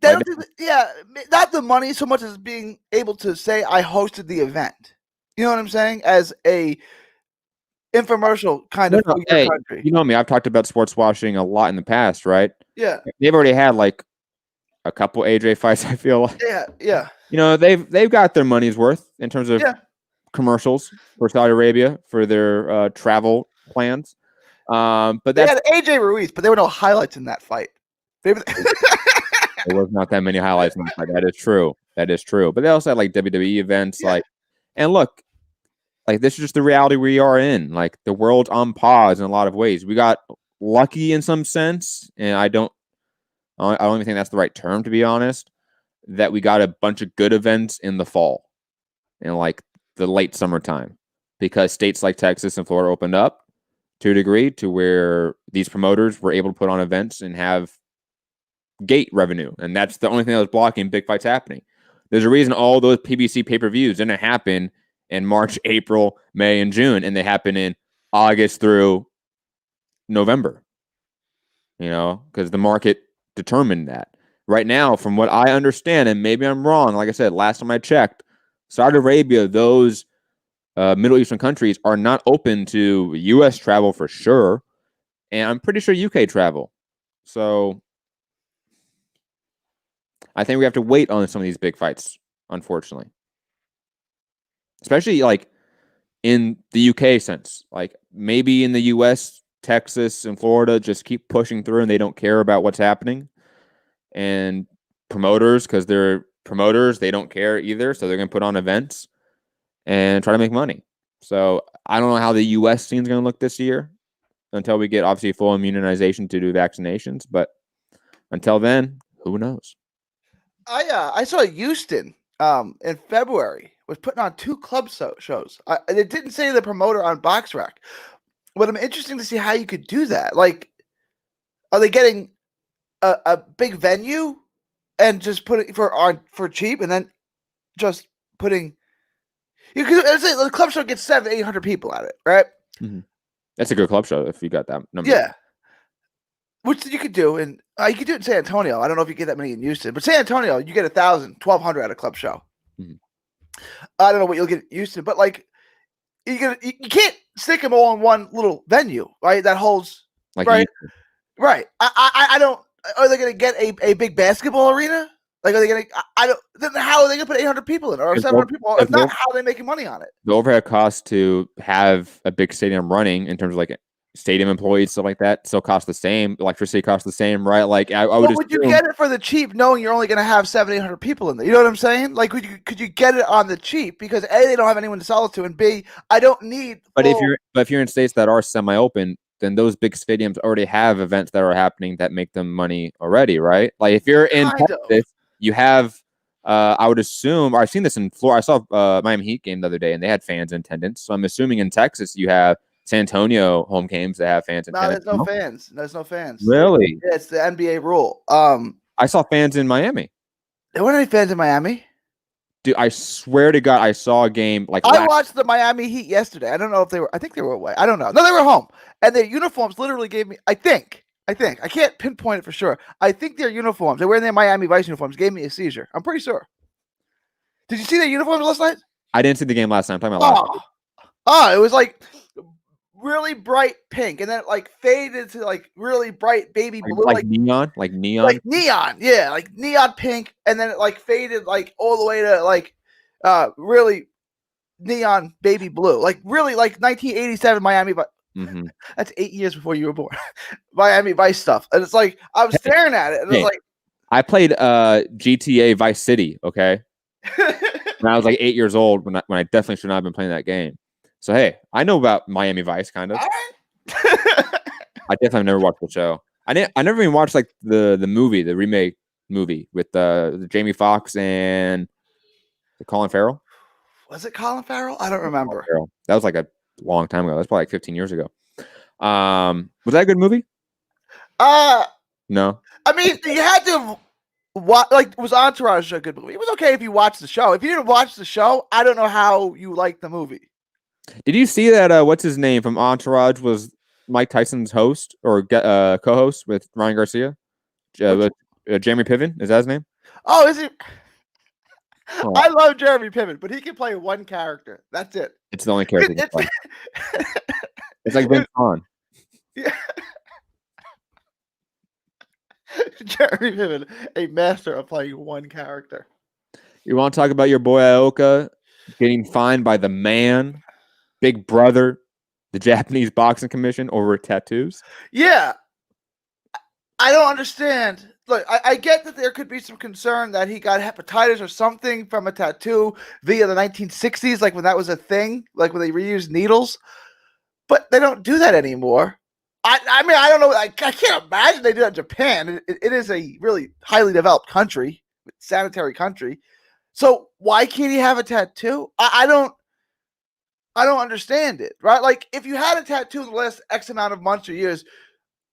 Not the money so much as being able to say I hosted the event. You know what I'm saying? As a infomercial kind of country. You know me, I've talked about sports washing a lot in the past, right? Yeah. They've already had like a couple AJ fights, I feel like. Yeah. You know, they've got their money's worth in terms of commercials for Saudi Arabia for their travel plans. But they had AJ Ruiz, but there were no highlights in that fight. there was not that many highlights in that fight. That is true. That is true. But they also had like WWE events, and look, like this is just the reality we are in. Like the world's on pause in a lot of ways. We got lucky in some sense, and I don't even think that's the right term, to be honest, that we got a bunch of good events in the fall and like the late summertime, because states like Texas and Florida opened up to a degree to where these promoters were able to put on events and have gate revenue. And that's the only thing that was blocking big fights happening. There's a reason all those PBC pay-per-views didn't happen in March, April, May, and June, and they happen in August through November, because the market determined that. Right now, from what I understand, and maybe I'm wrong, like I said, last time I checked, Saudi Arabia, those Middle Eastern countries are not open to U.S. travel for sure, and I'm pretty sure UK travel. So I think we have to wait on some of these big fights, unfortunately. Especially like in the UK sense. Like maybe in the US, Texas and Florida just keep pushing through and they don't care about what's happening. And promoters, because they're promoters, they don't care either. So they're going to put on events and try to make money. So I don't know how the US scene is going to look this year until we get obviously full immunization to do vaccinations. But until then, who knows? I saw Houston in February was putting on 2 club shows. It didn't say the promoter on BoxRec, but I'm interested to see how you could do that. Like, are they getting a big venue and just put it for cheap, and then just putting the club show gets 700-800 people at it, right? Mm-hmm. That's a good club show if you got that number. Yeah. Which you could do, and you could do it in San Antonio. I don't know if you get that many in Houston, but San Antonio, you get 1,000, 1,200 at a club show. Mm-hmm. I don't know what you'll get in Houston, but like you can't stick them all in one little venue, right? That holds like right. I don't. Are they going to get a big basketball arena? Like, are they going to? I don't. Then how are they going to put 800 people in or 700 people? If not, how are they making money on it? The overhead cost to have a big stadium running in terms of like stadium employees, stuff like that, still cost the same. Electricity costs the same, right? Like I would you get it for the cheap, knowing you're only going to have 700-800 people in there? You know what I'm saying? Like, could you get it on the cheap because A, they don't have anyone to sell it to, and B, I don't need. But if you're in states that are semi-open, then those big stadiums already have events that are happening that make them money already, right? Like if you're in Texas, you have. I would assume, or I've seen this in Florida. I saw Miami Heat game the other day, and they had fans in attendance. So I'm assuming in Texas you have San Antonio home games that have fans in attendance. No, there's no fans. Really? Yeah, it's the NBA rule. I saw fans in Miami. There weren't any fans in Miami. Dude, I swear to God, I saw a game like I watched the Miami Heat yesterday. I don't know if they were. I think they were away. I don't know. No, they were home, and their uniforms literally gave me. I think. I can't pinpoint it for sure. I think their uniforms. They're wearing their Miami Vice uniforms. Gave me a seizure. I'm pretty sure. Did you see their uniforms last night? I didn't see the game last night. I'm talking about last night. It was like really bright pink, and then it like faded to like really bright baby blue, like neon, yeah, like neon pink, and then it like faded like all the way to like really neon baby blue, like really like 1987 Miami. But that's 8 years before you were born. Miami Vice stuff, and it's like I was staring at it, and it was like I played GTA Vice City. Okay. When I was like 8 years old, when I definitely should not have been playing that game. So hey, I know about Miami Vice kind of. I definitely never watched the show. I never even watched like the movie, the remake movie with the Jamie Foxx and the Colin Farrell. Was it Colin Farrell? I don't remember. That was like a long time ago. That's probably like 15 years ago. Was that a good movie? No. I mean, you had to. Was Entourage a good movie? It was okay if you watched the show. If you didn't watch the show, I don't know how you liked the movie. Did you see that? What's his name from Entourage was Mike Tyson's host or co-host with Ryan Garcia? Jeremy Piven, is that his name? Oh, is it? Oh. I love Jeremy Piven, but he can play one character. That's it. It's the only character he can play. It's like Vince Vaughn. Yeah. Jeremy Piven, a master of playing one character. You want to talk about your boy Ioka getting fined by the man, Big Brother, the Japanese Boxing Commission over tattoos. Yeah. I don't understand. Look, I get that there could be some concern that he got hepatitis or something from a tattoo via the 1960s, like when that was a thing, like when they reused needles. But they don't do that anymore. I mean, I don't know. I can't imagine they do that in Japan. It is a really highly developed country, sanitary country. So why can't he have a tattoo? I don't understand it, right? Like if you had a tattoo in the last X amount of months or years,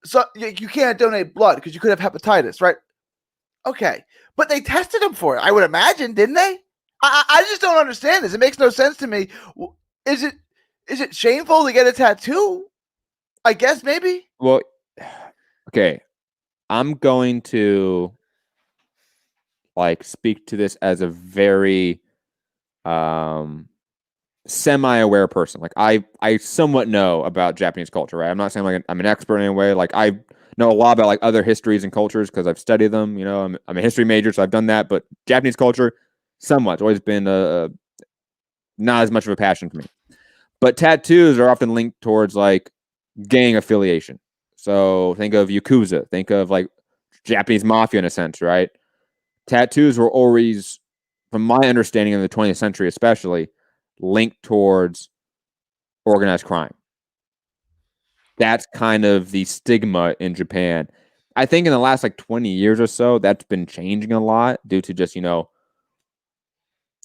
so you can't donate blood because you could have hepatitis, right? Okay, but they tested him for it. I would imagine, didn't they? I just don't understand this. It makes no sense to me. Is it shameful to get a tattoo? I guess maybe. Well, okay. I'm going to speak to this as a very semi-aware person. Like I somewhat know about Japanese culture, right? I'm not saying like I'm an expert in any way. Like I know a lot about like other histories and cultures because I've studied them. You know, I'm a history major, so I've done that. But Japanese culture, somewhat, it's always been not as much of a passion for me. But tattoos are often linked towards like gang affiliation. So think of Yakuza, think of like Japanese mafia in a sense, right? Tattoos were always, from my understanding in the 20th century especially, linked towards organized crime. That's kind of the stigma in Japan. I think in the last like 20 years or so, that's been changing a lot due to just,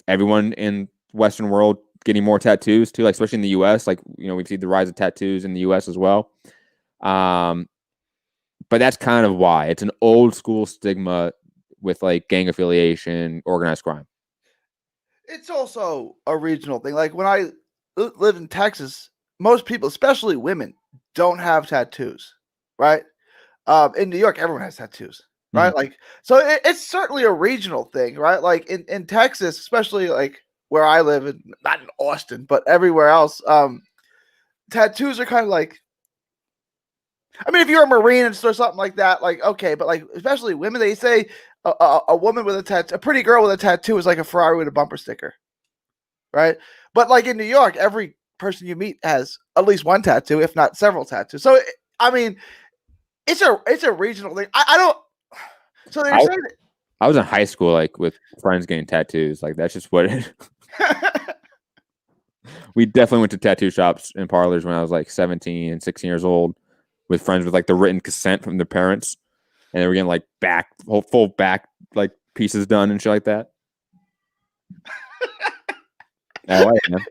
everyone in Western world getting more tattoos too, like especially in the US. Like, we've seen the rise of tattoos in the US as well. But that's kind of why. It's an old school stigma with like gang affiliation, organized crime. It's also a regional thing. Like when I lived in Texas, most people, especially women, don't have tattoos, right? In New York, everyone has tattoos, right? Mm-hmm. Like, so it's certainly a regional thing, right? Like in Texas, especially like where I live, and not in Austin, but everywhere else, tattoos are kind of like, I mean, if you're a Marine and something like that, like, okay, but like, especially women, they say a woman with a tattoo, a pretty girl with a tattoo is like a Ferrari with a bumper sticker, right? But like in New York, every person you meet has at least one tattoo, if not several tattoos. So, I mean, it's a regional thing. I don't. So they're saying I was in high school, like with friends getting tattoos. Like that's just what it. We definitely went to tattoo shops and parlors when I was like 17 and 16 years old with friends with like the written consent from their parents. And they were getting like full back like pieces done and shit like that. LA, man.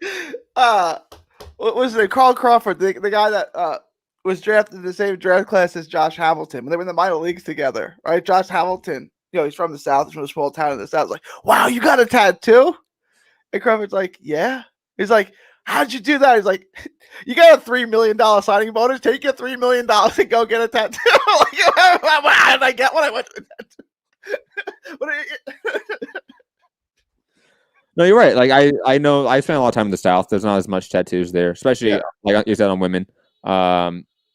What was it? Carl Crawford, the guy that was drafted in the same draft class as Josh Hamilton. They were in the minor leagues together, right? Josh Hamilton, he's from the South, he's from a small town in the South. Like, wow, you got a tattoo? And Crawford's like, yeah. He's like, how'd you do that? He's like, you got a $3 million signing bonus. Take your $3 million and go get a tattoo. Like, how did I get what I went to a tattoo? No, you're right. Like I know I spent a lot of time in the South. There's not as much tattoos there, especially like you said on women.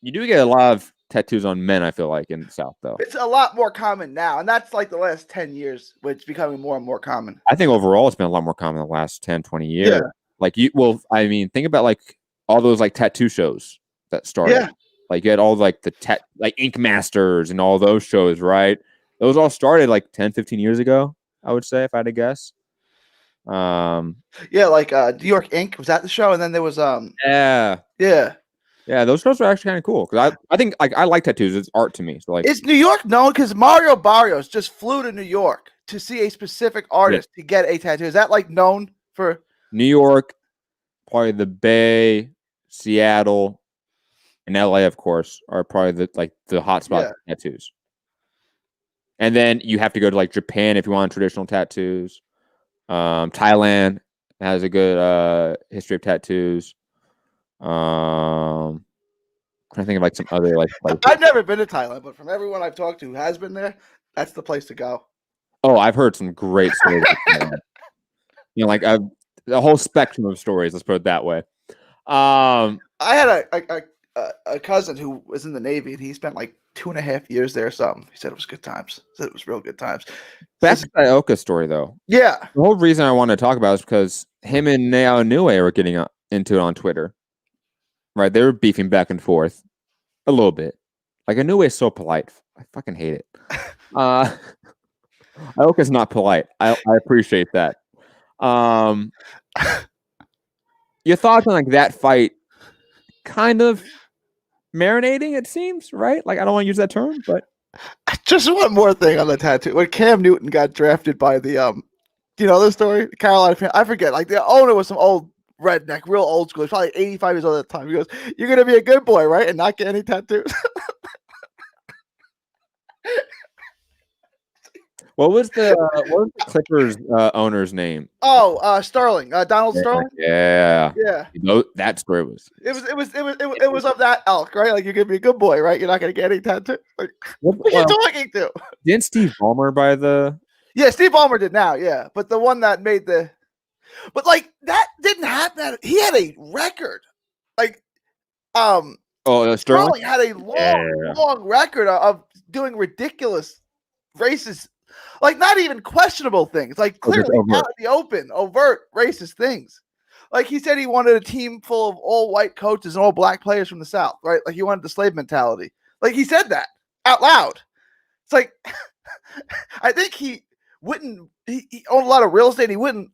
You do get a lot of tattoos on men, I feel like, in the South though. It's a lot more common now, and that's like the last 10 years, which is becoming more and more common. I think overall it's been a lot more common in the last 10, 20 years. Yeah. Like I mean, think about like all those like tattoo shows that started. Yeah. Like you had all like the like Ink Masters and all those shows, right? Those all started like 10, 15 years ago, I would say, if I had to guess. Yeah, like New York Ink was that the show, and then there was yeah, those shows are actually kind of cool because I think like I like tattoos. It's art to me. So like, is New York known because Mario Barrios just flew to New York to see a specific artist to get a tattoo? Is that like known for New York, probably the Bay, Seattle, and LA, of course, are probably the hot spots for tattoos. And then you have to go to like Japan if you want traditional tattoos. Thailand has a good history of tattoos. Trying to think of like some other like places. I've never been to Thailand, but from everyone I've talked to who has been there, that's the place to go. Oh, I've heard some great stories. Like the whole spectrum of stories. Let's put it that way. I had a cousin who was in the Navy, and he spent like 2.5 years there or something. He said it was good times. He said it was real good times. Back to that Ioka story, though. Yeah. The whole reason I wanted to talk about it is because him and Nao Inoue were getting into it on Twitter. Right? They were beefing back and forth a little bit. Like, Inoue is so polite. I fucking hate it. Ioka's not polite. I appreciate that. Your thoughts on like that fight? Kind of marinating, it seems, right? Like, I don't want to use that term, but Just one more thing on the tattoo. When Cam Newton got drafted by the do you know the story? Carolina fan. I forget. Like the owner was some old redneck, real old school. He's probably 85 years old at the time. He goes, "You're gonna be a good boy, right? And not get any tattoos." what was the Clippers owner's name? Oh, Sterling. Donald Sterling. Yeah. Yeah. That story was. It was of that elk, right? Like you're gonna be a good boy, right? You're not gonna get any tattoos. Like, who are you talking to? Didn't Steve Ballmer buy the? Yeah, Steve Ballmer did now. Yeah, but the one that made the, but like that didn't happen. He had a record, like, Sterling had a long record of doing ridiculous racist, like not even questionable things, like clearly out in the open, overt racist things. Like he said, he wanted a team full of all white coaches and all black players from the South, right? Like he wanted the slave mentality. Like he said that out loud. It's like, I think he owned a lot of real estate. He wouldn't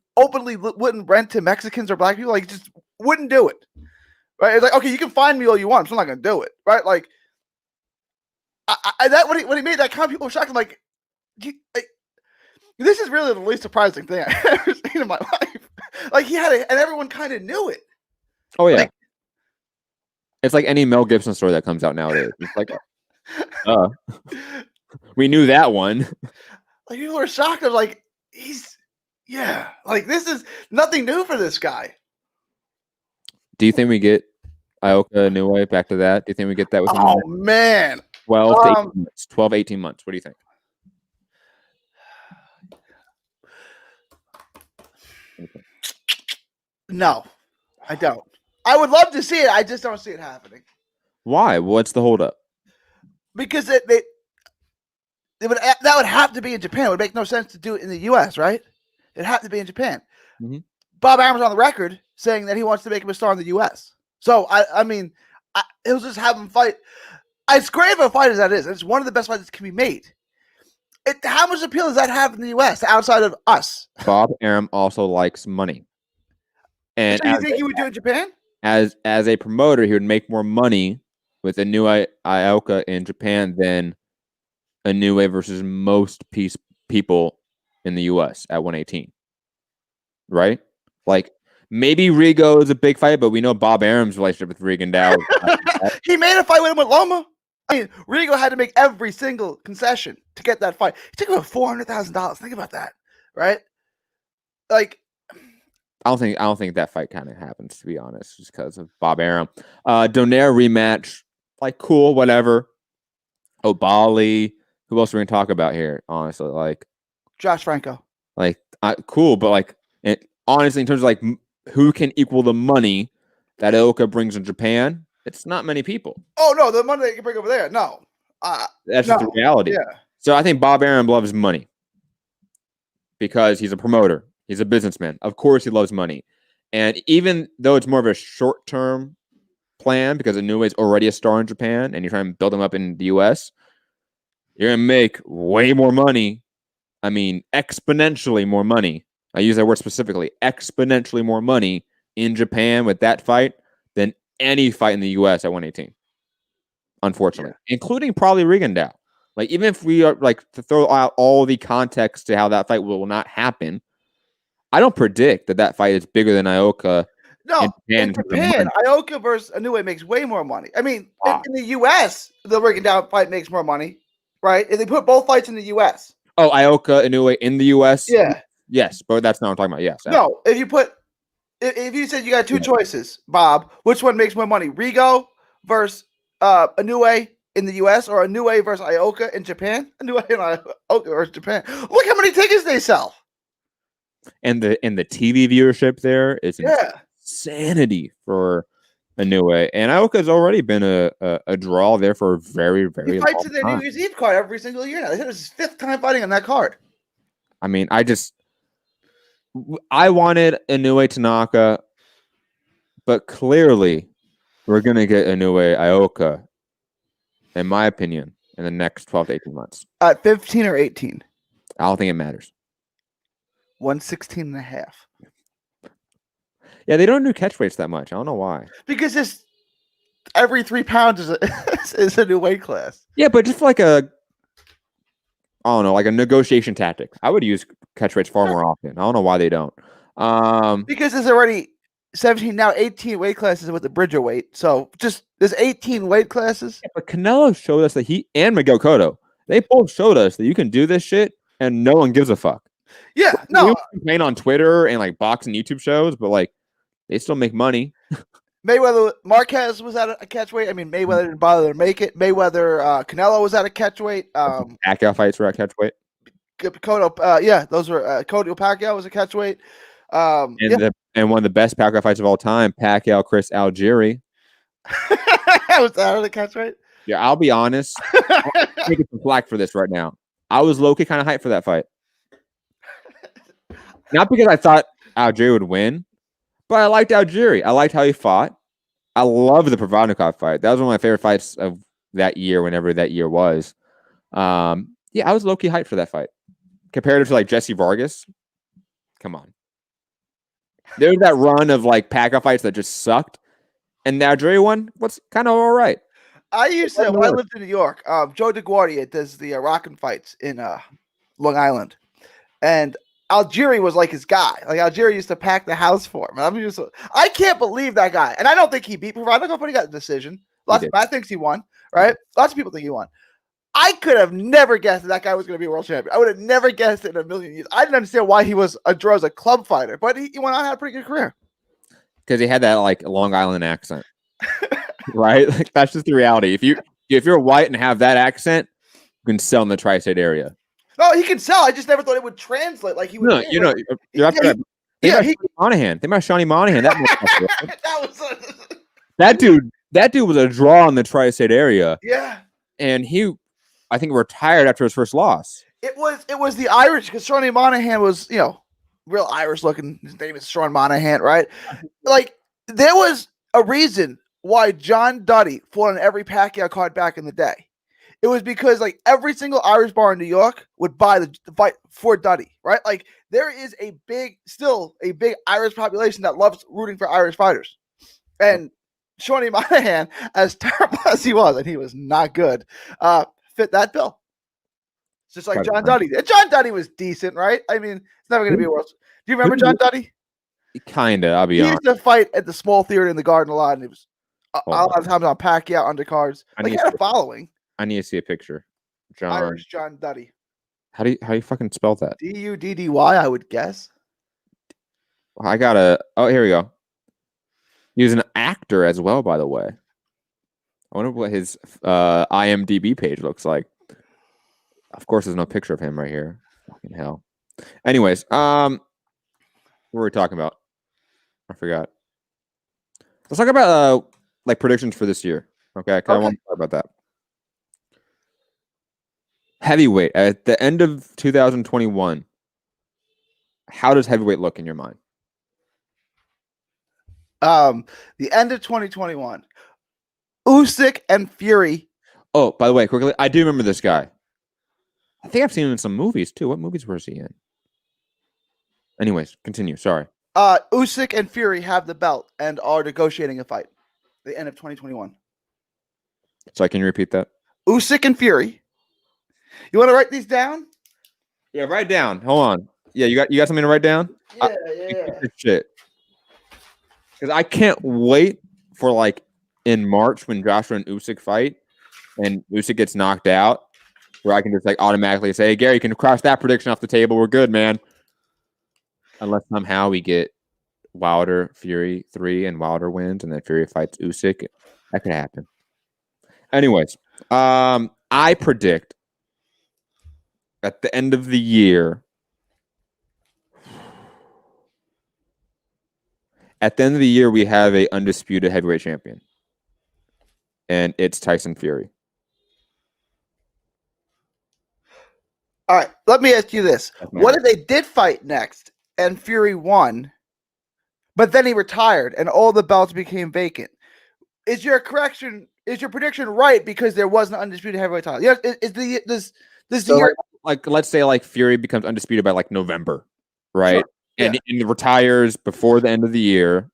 rent to Mexicans or black people. Like, he just wouldn't do it. Right? It's like, okay, you can find me all you want. I'm not going to do it. Right? Like, when he made that comment, people were shocked. I'm like, this is really the least surprising thing I've ever seen in my life. Like, he had it, and everyone kind of knew it. Oh, yeah. Like, it's like any Mel Gibson story that comes out nowadays. It's like, we knew that one. Like, people were shocked. I'm like, like, this is nothing new for this guy. Do you think we get Ioka Inoue back to that? Do you think we get that within man. 12 18 months? What do you think? No, I don't. I would love to see it. I just don't see it happening. Why? What's the holdup? Because that would have to be in Japan. It would make no sense to do it in the U.S., right? It'd have to be in Japan. Mm-hmm. Bob Arum's on the record saying that he wants to make him a star in the U.S. So, I mean, he'll just have him fight. As great of a fight as that is, it's one of the best fights that can be made. How much appeal does that have in the U.S. outside of us? Bob Arum also likes money. And so you think he would do it in Japan? As a promoter, he would make more money with a new Ioka in Japan than Inoue versus most people in the U.S. at 118. Right? Like, maybe Rigo is a big fight, but we know Bob Arum's relationship with Regan Dow. He made a fight with him with Loma. I mean, Rigo had to make every single concession to get that fight. He took about $400,000. Think about that, right? Like, I don't think that fight kind of happens, to be honest, just because of Bob Arum. Donaire rematch, like, cool, whatever. O'Bali. Who else are we gonna talk about here? Honestly, like Josh Franco. Like, cool, but like, honestly, in terms of like who can equal the money that Ioka brings in Japan, it's not many people. Oh no, the money they can bring over there, no. That's just the reality. Yeah. So I think Bob Arum loves money because he's a promoter. He's a businessman. Of course, he loves money, and even though it's more of a short-term plan because Inoue is already a star in Japan, and you're trying to build him up in the U.S., you're gonna make way more money. I mean, exponentially more money. I use that word specifically. Exponentially more money in Japan with that fight than any fight in the U.S. at 118. Unfortunately, including probably Rigondeaux. Like, even if we are like to throw out all the context to how that fight will not happen, I don't predict that fight is bigger than Ioka. No, in Japan, Ioka versus Inoue makes way more money. I mean, in the U.S., the Rigondeaux fight makes more money, right? If they put both fights in the U.S. Oh, Ioka Inoue in the U.S. Yeah. Yes, but that's not what I'm talking about. Yes. No, if you said you got two choices, Bob, which one makes more money? Rigo versus Inoue in the U.S. or Inoue versus Ioka in Japan? Inoue and Ioka versus Japan. Look how many tickets they sell. And the TV viewership there is insanity for Inoue, and Ioka's already been a draw there for a very, very He long fights in their time. New Year's Eve card every single year now. This is his 5th time fighting on that card. I mean, I wanted Inoue Tanaka, but clearly we're going to get Inoue Ioka, in my opinion, in the next 12 to 18 months. 15 or 18? I don't think it matters. 116 and a half. Yeah, they don't do catchweights that much. I don't know why. Because this every 3 pounds is a new weight class. Yeah, but just like I don't know, like a negotiation tactic. I would use catchweights far more often. I don't know why they don't. Because there's already 17, now 18 weight classes with the Bridger weight. So just there's 18 weight classes. Yeah, but Canelo showed us that and Miguel Cotto, they both showed us that you can do this shit and no one gives a fuck. Yeah, no. We complain on Twitter and like boxing YouTube shows, but like they still make money. Mayweather Marquez was at a catchweight. I mean, Mayweather didn't bother to make it. Mayweather Canelo was at a catchweight. Pacquiao fights were at catchweight. Cotto, those were Cotto Pacquiao was a catchweight. And one of the best Pacquiao fights of all time, Pacquiao Chris Algieri. Was that on the catchweight? Yeah, I'll be honest. I'm taking some flack for this right now. I was low-key kind of hyped for that fight. Not because I thought Algieri would win, but I liked Algieri. I liked how he fought. I love the Provodnikov fight. That was one of my favorite fights of that year, whenever that year was. Yeah, I was low-key hyped for that fight. Compared to like Jesse Vargas, come on. There was that run of like Pacquiao fights that just sucked, and the Algieri one was kind of all right. I used to, when I lived in New York, Joe DeGuardia does the Rockin' fights in Long Island. And Algieri was like his guy. Like Algieri used to pack the house for him. I can't believe that guy. And I don't think he beat Provodnikov, but he got the decision. I think he won, right? Lots of people think he won. I could have never guessed that guy was going to be a world champion. I would have never guessed it in a million years. I didn't understand why he was a draw as a club fighter, but he went on and had a pretty good career. Because he had that like Long Island accent. Right? Like that's just the reality. If you're white and have that accent, you can sell in the tri-state area. No, he can sell. I just never thought it would translate like he would. No, you're Monahan. They might Shawnee Monahan. That dude was a draw in the tri-state area. Yeah. And I think retired after his first loss. It was the Irish, because Shawnee Monahan was, real Irish looking. His name is Sean Monahan, right? Like there was a reason why John Duddy fought on every Pacquiao card back in the day. It was because like every single Irish bar in New York would buy the fight for Duddy, right? Like there is still a big Irish population that loves rooting for Irish fighters. And Shawnee Monahan, as terrible as he was, and he was not good, fit that bill. It's just like John Duddy. John Duddy was decent, right? I mean, it's never going to be a world. Do you remember John Duddy? Kinda, I'll be honest. He used to fight at the small theater in the Garden a lot, and it was a lot of times on Pacquiao undercards. Like he had a following. I need to see a picture. Irish John Duddy. How do you fucking spell that? Duddy, I would guess. I gotta. Oh, here we go. He was an actor as well, by the way. I wonder what his IMDb page looks like. Of course, there's no picture of him right here. Fucking hell. Anyways, what were we talking about? I forgot. Let's talk about like predictions for this year. Okay, I want to talk about that. Heavyweight at the end of 2021. How does heavyweight look in your mind? The end of 2021. Usyk and Fury. Oh, by the way, quickly, I do remember this guy. I think I've seen him in some movies too. What movies was he in? Anyways, continue. Sorry. Usyk and Fury have the belt and are negotiating a fight. The end of 2021. So can you repeat that? Usyk and Fury. You want to write these down? Yeah, write down. Hold on. Yeah, you got something to write down? Yeah. Shit. Because I can't wait for like in March when Joshua and Usyk fight and Usyk gets knocked out, where I can just like automatically say, hey, Gary, you can cross that prediction off the table. We're good, man. Unless somehow we get Wilder, Fury 3 and Wilder wins and then Fury fights Usyk. That could happen. Anyways, I predict at the end of the year, at the end of the year, we have a undisputed heavyweight champion, and it's Tyson Fury. All right, let me ask you this. What if they did fight next and Fury won, but then he retired and all the belts became vacant? Is your prediction right because there was an undisputed heavyweight title? Yeah, this So year, like let's say like Fury becomes undisputed by like November, right? Sure. And he retires before the end of the year,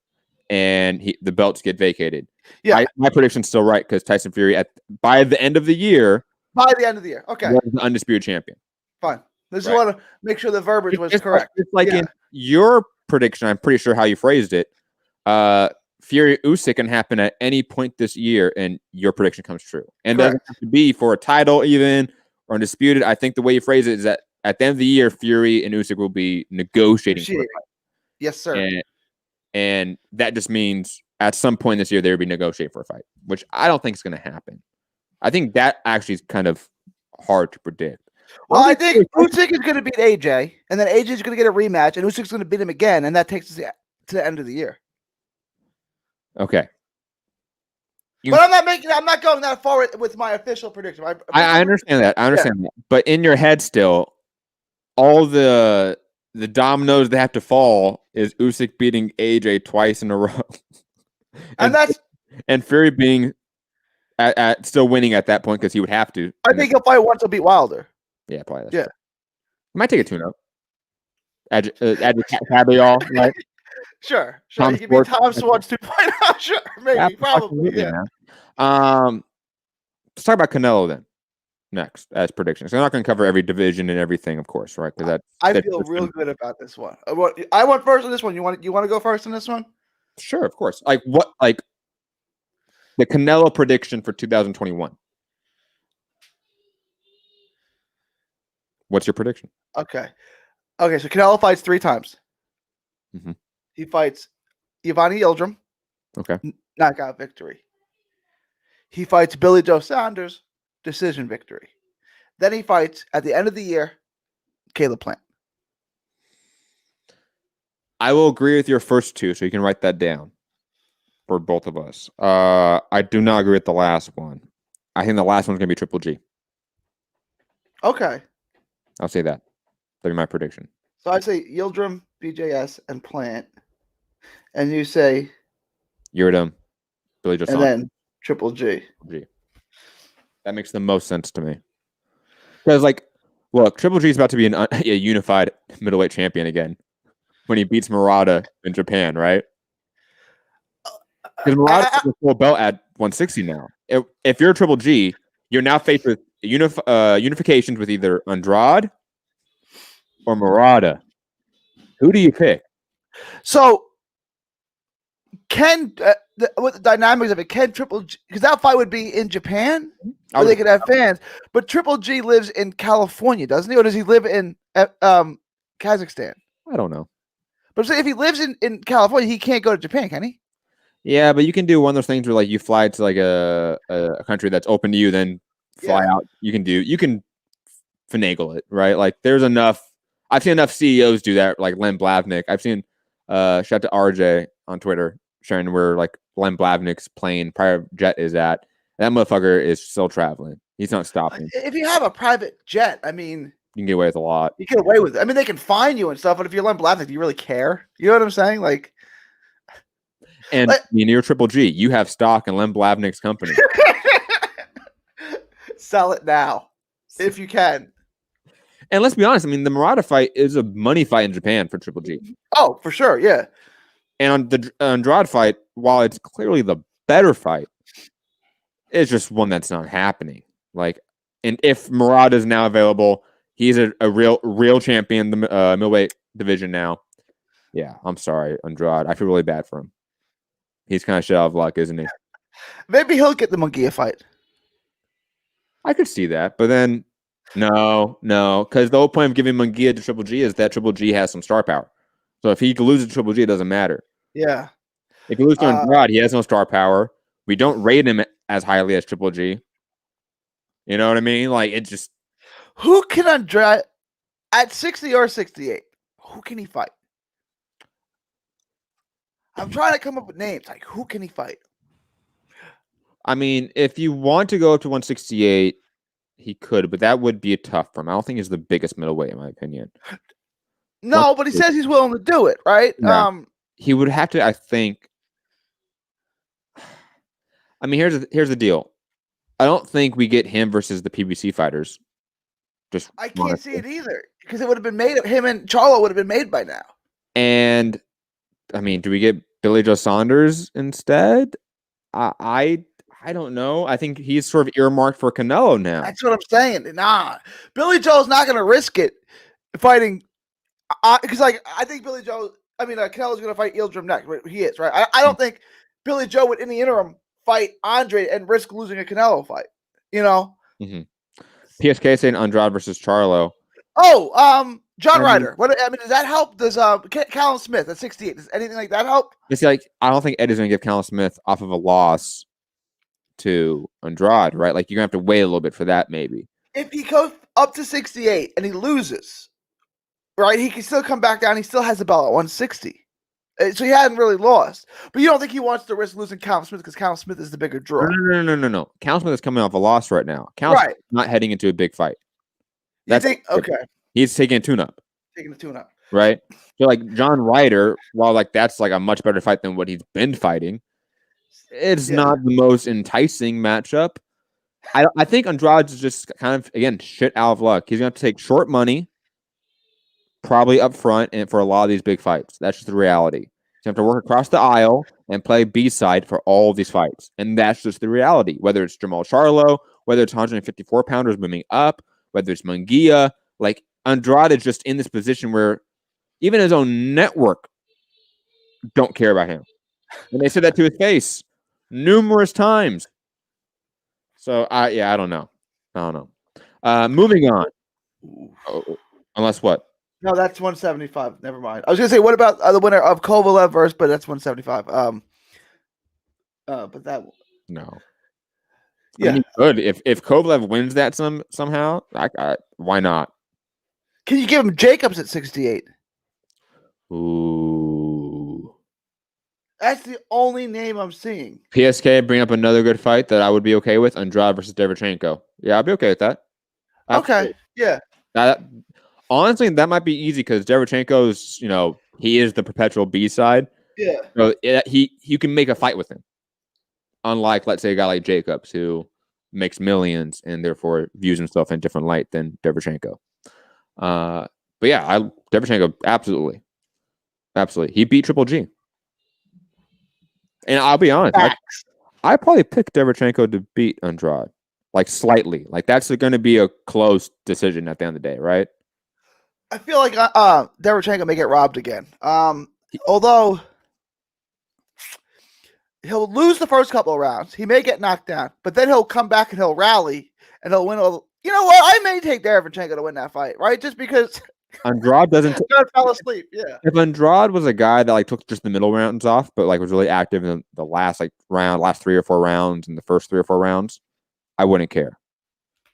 and the belts get vacated. Yeah, my prediction's still right because Tyson Fury by the end of the year, okay, was the undisputed champion. Fine. Just want to make sure the verbiage was correct. It's like in your prediction, I'm pretty sure how you phrased it. Fury Usyk can happen at any point this year, and your prediction comes true. And it doesn't have to be for a title even or undisputed. I think the way you phrase it is that at the end of the year, Fury and Usyk will be negotiating for a fight. Yes, sir. And that just means at some point this year they will be negotiating for a fight, which I don't think is going to happen. I think that actually is kind of hard to predict. Well, I think Usyk is going to beat AJ, and then AJ is going to get a rematch, and Usyk's going to beat him again, and that takes us to the end of the year. Okay. But I'm not going that far with my official prediction. I understand that. That. But in your head still, all the dominoes that have to fall is Usyk beating AJ twice in a row. and Fury being at still winning at that point because he would have to. I think he'll fight once to beat Wilder. Yeah, probably. That's true. I might take a tune-up. Add Cavill, right? Sure. You can be Tom Swartz 2.0. Sure, maybe, probably. Yeah. Let's talk about Canelo then. Next, as predictions. I'm not going to cover every division and everything, of course, right? Because I feel real good about this one. I went first on this one. You want to go first on this one? Sure, of course. Like the Canelo prediction for 2021. What's your prediction? Okay. So Canelo fights 3 times. Mm-hmm. He fights Giovanni Yildirim. Okay. Knockout victory. He fights Billy Joe Saunders. Decision victory. Then he fights at the end of the year, Caleb Plant. I will agree with your first 2, so you can write that down for both of us. I do not agree with the last one. I think the last one's going to be Triple G. Okay. I'll say that. That'll be my prediction. So I say Yildirim, BJS, and Plant. And you say Yildirim, Billy Joe Saunders. And then Triple G. That makes the most sense to me. Because, look, Triple G is about to be a unified middleweight champion again when he beats Murata in Japan, right? Because Murata has a full belt at 160 now. If you're Triple G, you're now faced with unifications with either Andrade or Murata. Who do you pick? So, with the dynamics of it, can Triple G, because that fight would be in Japan, where they could have fans, but Triple G lives in California, doesn't he? Or does he live in Kazakhstan? I don't know. But if he lives in California, he can't go to Japan, can he? Yeah, but you can do one of those things where you fly to a country that's open to you, then fly out. You can finagle it, right? There's enough. I've seen enough CEOs do that, like Len Blavnik. I've seen shout out to RJ on Twitter sharing where Len Blavnik's plane private jet is at. That motherfucker is still traveling. He's not stopping. If you have a private jet, I mean, you can get away with a lot. You get away with it. I mean, they can fine you and stuff, but if you're Len Blavnik, do you really care? You know what I'm saying? You're Triple G. You have stock in Len Blavnik's company. Sell it now, if you can. And let's be honest. I mean, the Murata fight is a money fight in Japan for Triple G. Oh, for sure, yeah. And on the Andrade fight, while it's clearly the better fight, it's just one that's not happening. And if Murata is now available, he's a real champion in the middleweight division now. Yeah, I'm sorry, Andrade. I feel really bad for him. He's kind of shit out of luck, isn't he? Maybe he'll get the Munguia fight. I could see that, but then no, because the whole point of giving Munguia to Triple G is that Triple G has some star power. So if he loses to Triple G, it doesn't matter. Yeah. If he loses to Andrade, he has no star power. We don't rate him as highly as Triple G. You know what I mean? It just... Who can Andrade... At 60 or 68, who can he fight? I'm trying to come up with names. Like, who can he fight? I mean, if you want to go up to 168, he could, but that would be tough for him. I don't think he's the biggest middleweight, in my opinion. No, but he says he's willing to do it, right? Yeah. He would have to, I think. I mean, here's the deal. I don't think we get him versus the PBC fighters. I can't see it either because it would have been made. Him and Charlo would have been made by now. And I mean, do we get Billy Joe Saunders instead? I don't know. I think he's sort of earmarked for Canelo now. That's what I'm saying. Nah, Billy Joe's not going to risk it fighting because, like, I think Billy Joe. I mean, Canelo's going to fight Yildirim next. He is, right? I don't think Billy Joe would, in the interim, fight Andre and risk losing a Canelo fight. You know. Mm-hmm. PSK saying Andrade versus Charlo. Oh, John Ryder. Does that help? Does Callum Smith at 68? Does anything like that help? It's like I don't think Eddie's going to give Callum Smith off of a loss to Andrade, right? Like you're going to have to wait a little bit for that, maybe. If he goes up to 68 and he loses, right, he can still come back down. He still has the belt at 160. So he hadn't really lost. But you don't think he wants to risk losing Callum Smith because Callum Smith is the bigger draw? No. Callum Smith is coming off a loss right now. Callum Smith is not heading into a big fight. Okay. He's taking a tune-up. Taking a tune-up. Right? So, like, John Ryder, while, like, that's, like, a much better fight than what he's been fighting, it's not the most enticing matchup. I think Andrade's just kind of, again, shit out of luck. He's going to have to take short money, probably up front, and for a lot of these big fights. That's just the reality. He's going to have to work across the aisle and play B-side for all of these fights. And that's just the reality. Whether it's Jamal Charlo, whether it's 154-pounders moving up, whether it's Munguia, like, Andrade is just in this position where even his own network don't care about him. And they said that to his face numerous times. So, I don't know. Moving on. Unless what? No, that's 175. Never mind. I was going to say, what about the winner of Kovalev versus, but that's 175. But that... No. Yeah. I mean, good. If Kovalev wins that somehow, why not? Can you give him Jacobs at 68? Ooh. That's the only name I'm seeing. PSK bring up another good fight that I would be okay with. Andrade versus Derevchenko. Yeah, I'd be okay with that. Absolutely. Okay. Yeah. Honestly, that might be easy because Derevchenko's, he is the perpetual B-side. Yeah. So you can make a fight with him. Unlike, let's say, a guy like Jacobs who makes millions and therefore views himself in a different light than Derevchenko. But yeah, Derevchenko, absolutely. He beat Triple G. And I'll be honest, I probably pick Derevchenko to beat Andrade, like slightly. Like that's going to be a close decision at the end of the day, right? I feel like Derevchenko may get robbed again. Although he'll lose the first couple of rounds, he may get knocked down, but then he'll come back and he'll rally and he'll win all. You know what? I may take Derevchenko to win that fight, right? Just because Andrade doesn't. Fell asleep. Yeah. If Andrade was a guy that like took just the middle rounds off, but like was really active in the last last 3 or 4 rounds, and the first 3 or 4 rounds, I wouldn't care.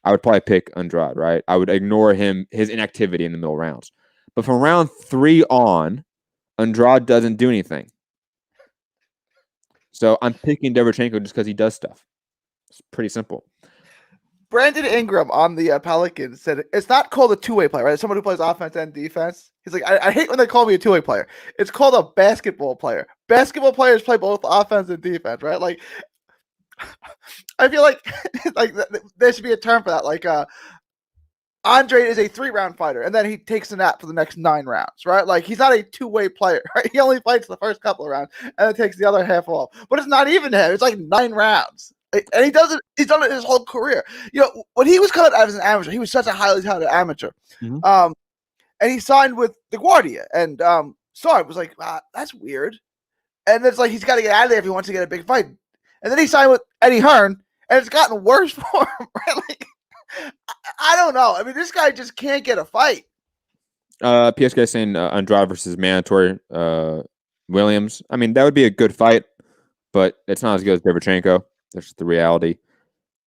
I would probably pick Andrade, right? I would ignore his inactivity in the middle rounds. But from round 3 on, Andrade doesn't do anything. So I'm picking Derevchenko just because he does stuff. It's pretty simple. Brandon Ingram on the Pelicans said it's not called a two-way player, right? It's someone who plays offense and defense. He's like, I hate when they call me a two-way player. It's called a basketball player. Basketball players play both offense and defense, right? Like, I feel like there should be a term for that. Like, Andre is a 3-round fighter, and then he takes a nap for the next 9 rounds, right? Like, he's not a two-way player, right? He only fights the first couple of rounds, and then takes the other half off. But it's not even him. It's like 9 rounds. And he's done it his whole career. When he was coming out as an amateur, he was such a highly talented amateur. Mm-hmm. And he signed with LaGuardia. And so I was like, that's weird. And it's like he's got to get out of there if he wants to get a big fight. And then he signed with Eddie Hearn, and it's gotten worse for him, right? Like, I don't know. I mean, this guy just can't get a fight. PSK saying Andrade versus mandatory Williams. I mean, that would be a good fight, but it's not as good as Derevchenko. That's just the reality.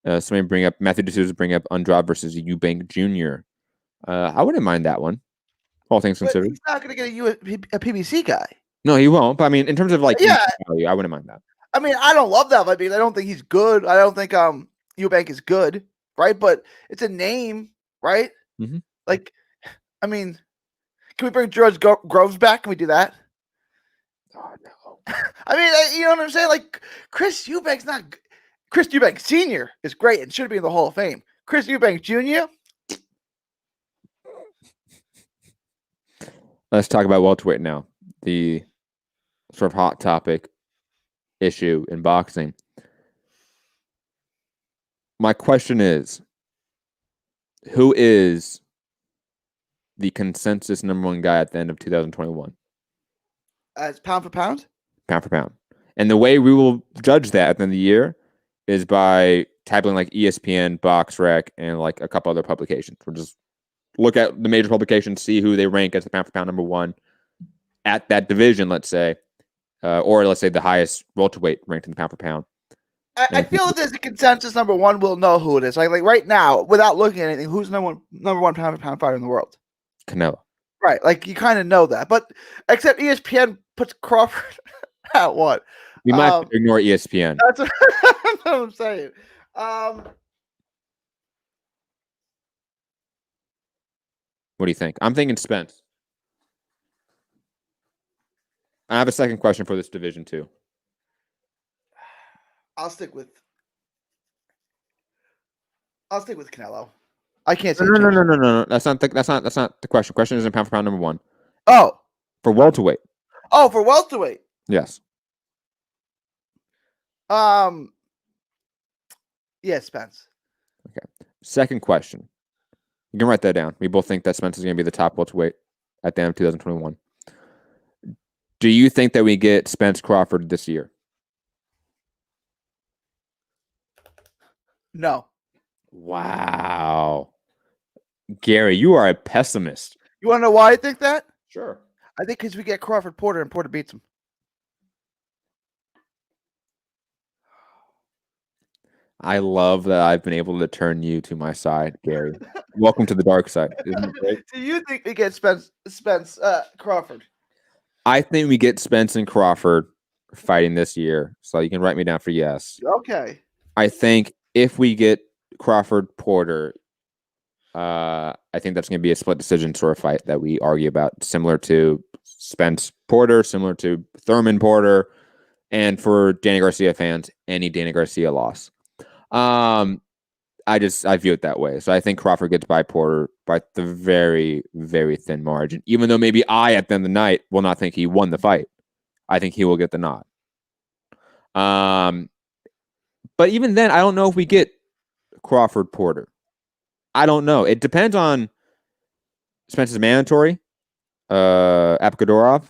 Matthew D'Souza bring up Andrade versus Eubank Jr. I wouldn't mind that one, all things considered. He's not going to get a PBC guy. No, he won't. But I mean, in terms of like Yeah. value, I wouldn't mind that. I mean, I don't love that fight because I don't think he's good. I don't think Eubank is good, right? But it's a name, right? Mhm. Like, I mean, can we bring George Groves back? Can we do that? Oh, no. I mean, you know what I'm saying? Like, Chris Eubank Sr. is great and should be in the Hall of Fame. Chris Eubank Jr. Let's talk about welterweight now. The sort of hot topic issue in boxing. My question is, who is the consensus number one guy at the end of 2021? As pound for pound? Pound for pound. And the way we will judge that at the end of the year is by typing like ESPN, BoxRec, and like a couple other publications. We'll just look at the major publications, see who they rank as the pound for pound number one at that division, let's say, or let's say the highest welterweight ranked in the pound for pound. I feel if there's a consensus number one, we'll know who it is. Like right now, without looking at anything, who's number one pound for pound fighter in the world? Canelo. Right, like you kind of know that, but except ESPN puts Crawford at what? We might have to ignore ESPN. That's what I'm saying. What do you think? I'm thinking Spence. I have a second question for this division too. I'll stick with Canelo. I can't say No. That's not the question. Question isn't pound for pound number one. Oh, for welterweight. Oh, for welterweight. Yes. Yeah, Spence. Okay. Second question. You can write that down. We both think that Spence is going to be the top welterweight at the end of 2021. Do you think that we get Spence Crawford this year? No. Wow. Gary, you are a pessimist. You want to know why I think that? Sure. I think because we get Crawford Porter and Porter beats him. I love that I've been able to turn you to my side, Gary. Welcome to the dark side. Isn't it great? Do you think we get Spence Crawford? I think we get Spence and Crawford fighting this year. So you can write me down for yes. Okay. I think if we get Crawford Porter, I think that's going to be a split decision sort of fight that we argue about, similar to Spence Porter, similar to Thurman Porter, and for Danny Garcia fans, any Danny Garcia loss. I view it that way. So I think Crawford gets by Porter by the very, very thin margin. Even though maybe I, at the end of the night, will not think he won the fight. I think he will get the nod. But even then, I don't know if we get Crawford Porter. I don't know. It depends on Spence's mandatory, Apkadorov,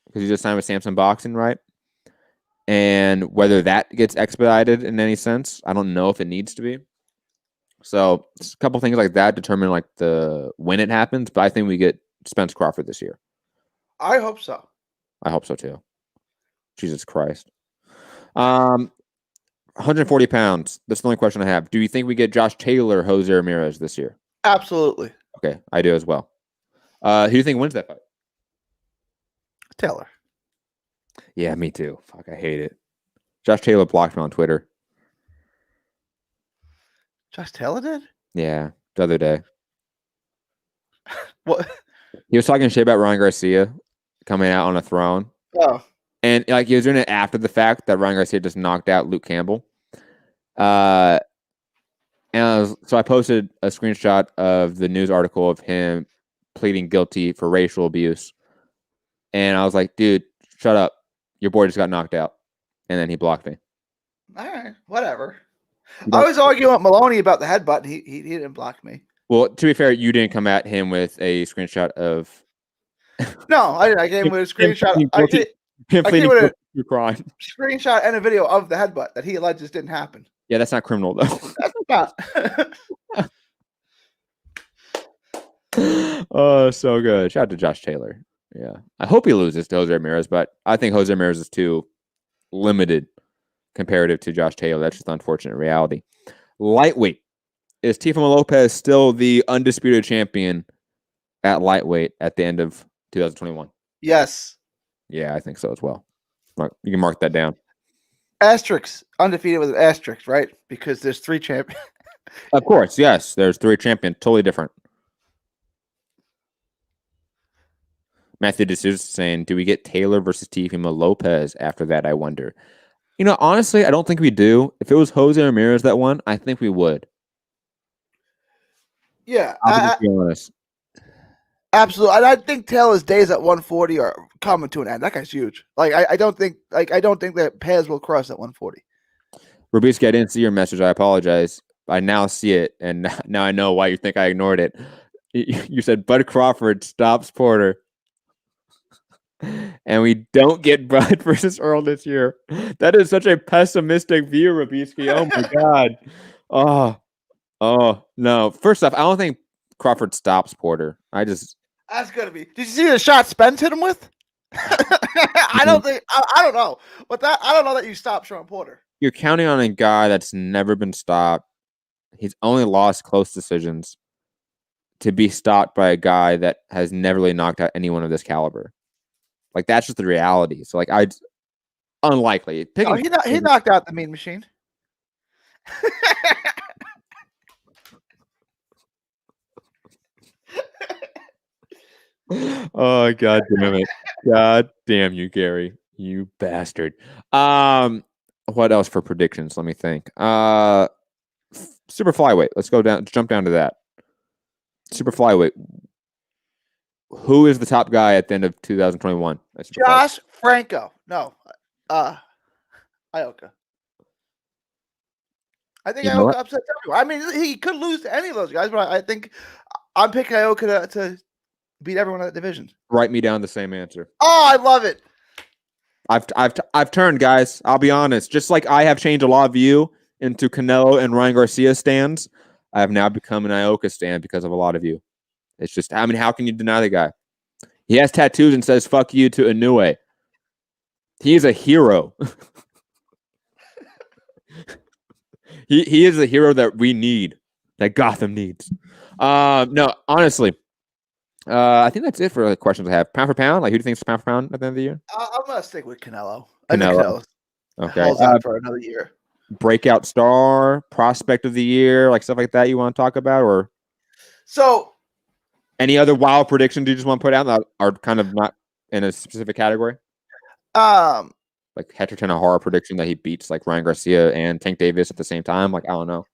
because he just signed with Samsung Boxing, right? And whether that gets expedited in any sense, I don't know if it needs to be. So a couple things like that determine like the when it happens, but I think we get Spence Crawford this year. I hope so. I hope so too. Jesus Christ. 140 pounds. That's the only question I have. Do you think we get Josh Taylor, Jose Ramirez this year? Absolutely. Okay, I do as well. Who do you think wins that fight? Taylor. Yeah, me too. Fuck, I hate it. Josh Taylor blocked me on Twitter. Josh Taylor did? Yeah, the other day. What? He was talking shit about Ryan Garcia coming out on a throne. Oh. And like he was doing it after the fact that Ryan Garcia just knocked out Luke Campbell. So I posted a screenshot of the news article of him pleading guilty for racial abuse. And I was like, dude, shut up. Your boy just got knocked out. And then he blocked me. All right, whatever. I was arguing with Maloney about the headbutt, and he didn't block me. Well, to be fair, you didn't come at him with a screenshot of. No, I gave him a screenshot. I gave a screenshot and a video of the headbutt that he alleges didn't happen. Yeah, that's not criminal though. That's not. Oh, so good. Shout out to Josh Taylor. Yeah. I hope he loses to Jose Ramirez, but I think Jose Ramirez is too limited comparative to Josh Taylor. That's just an unfortunate reality. Lightweight. Is Teofimo Lopez still the undisputed champion at lightweight at the end of 2021? Yes. Yeah, I think so as well. You can mark that down. Asterix, undefeated with an asterisk, right? Because there's 3 champions. Of course, yes. There's 3 champions, totally different. Matthew D'Souza saying, do we get Taylor versus Teofimo Lopez after that, I wonder? Honestly, I don't think we do. If it was Jose Ramirez that won, I think we would. Yeah. I'll be honest. Absolutely. And I think Taylor's days at 140 are coming to an end. That guy's huge. I don't think that paths will cross at 140. Robisky, I didn't see your message. I apologize. I now see it, and now I know why you think I ignored it. You said Bud Crawford stops Porter. And we don't get Bud versus Earl this year. That is such a pessimistic view, Robisky. Oh my God. Oh no. First off, I don't think Crawford stops Porter. That's gonna be. Did you see the shot Spence hit him with? I don't know. But I don't know that you stop Sean Porter. You're counting on a guy that's never been stopped. He's only lost close decisions to be stopped by a guy that has never really knocked out anyone of this caliber. Like, that's just the reality. So, unlikely. He knocked out the Mean Machine. Oh, God damn it. God damn you, Gary. You bastard. What else for predictions? Let me think. Super flyweight. Let's jump down to that. Super flyweight. Who is the top guy at the end of 2021? Josh Franco. No. Ioka. I think Ioka upsets everyone. I mean, he could lose to any of those guys, but I think I'm picking Ioka to beat everyone in that division. Write me down the same answer. Oh, I love it. I've turned, guys. I'll be honest. Just like I have changed a lot of you into Canelo and Ryan Garcia stands, I have now become an Ioka stand because of a lot of you. It's just, how can you deny the guy? He has tattoos and says "fuck you" to Inoue. He is a hero. He is the hero that we need, that Gotham needs. No, honestly, I think that's it for the questions I have. Pound for pound, who do you think is pound for pound at the end of the year? I'm gonna stick with Canelo. Canelo. Okay. Holds out for another year. Breakout star, prospect of the year, stuff like that. You want to talk about, or so? Any other wild predictions you just want to put out that are kind of not in a specific category? Like Hector Tanahara prediction that he beats Ryan Garcia and Tank Davis at the same time. I don't know.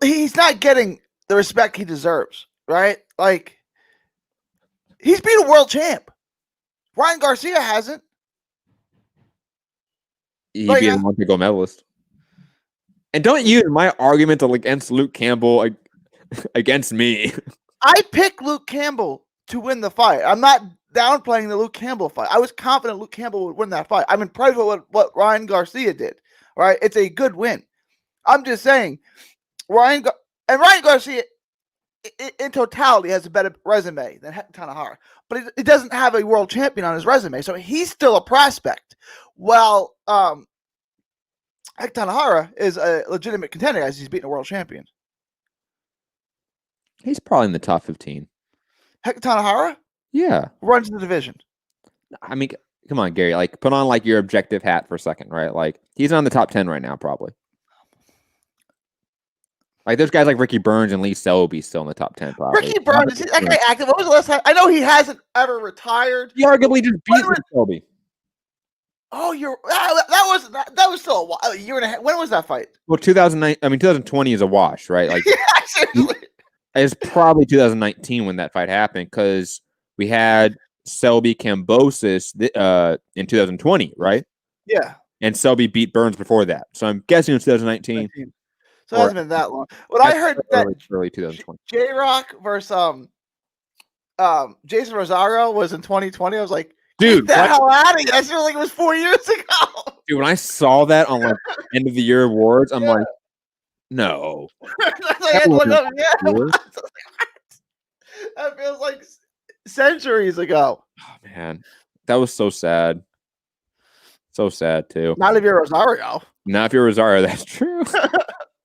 He's not getting the respect he deserves, right? He's beat a world champ. Ryan Garcia hasn't. He beat an Olympic gold medalist. And don't use my argument against Luke Campbell against me. I picked Luke Campbell to win the fight. I'm not downplaying the Luke Campbell fight. I was confident Luke Campbell would win that fight. I'm impressed with what Ryan Garcia did. Right? It's a good win. I'm just saying, Ryan Garcia, in totality, has a better resume than Hector Tanahara. But he doesn't have a world champion on his resume, so he's still a prospect. While Hector Tanahara is a legitimate contender as he's beaten a world champion. He's probably in the top 15. Hector Tanahara? Yeah. Runs the division. I mean, come on, Gary. Put on your objective hat for a second, right? He's on the top 10 right now, probably. There's guys like Ricky Burns and Lee Selby still in the top 10, probably. Ricky Burns, is that guy active? When was the last time? I know he hasn't ever retired. He arguably just beat Lee Selby. Oh, that was still a year and a half. When was that fight? Well, 2020 is a wash, right? Yeah, seriously. It's probably 2019 when that fight happened because we had Selby Kambosos in 2020, right? Yeah. And Selby beat Burns before that. So I'm guessing it was 2019. So it hasn't been that long. But I heard that early 2020. J-Rock versus Jason Rosario was in 2020. I was like, dude, get the hell out of here. I feel like it was 4 years ago. Dude, when I saw that on end of the year awards, I'm like, no. That feels like centuries ago. Oh, man. That was so sad. So sad, too. Not if you're Rosario. Not if you're Rosario, that's true.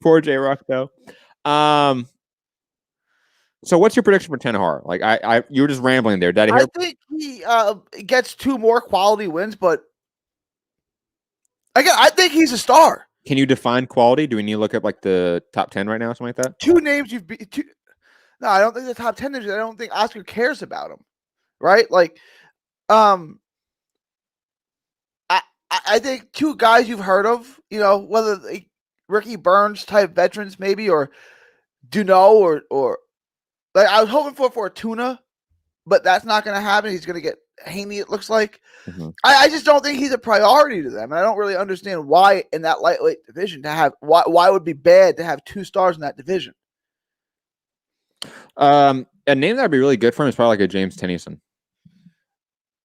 Poor J-Rock, though. So what's your prediction for Tanahara? Like you were just rambling there. Did I hear? I think he gets 2 more quality wins, but again, I think he's a star. Can you define quality? Do we need to look at like the top 10 right now, something like that? 2 names you've beat. No, I don't think the top 10 names. I don't think Oscar cares about him, right? Like, I think 2 guys you've heard of, whether Ricky Burns type veterans maybe, or Duno, or like I was hoping for a Tuna, but that's not going to happen. He's going to get Haney, it looks like. Mm-hmm. I just don't think he's a priority to them, and I don't really understand why in that lightweight division why it would be bad to have 2 stars in that division. A name that would be really good for him is probably like a James Tennyson.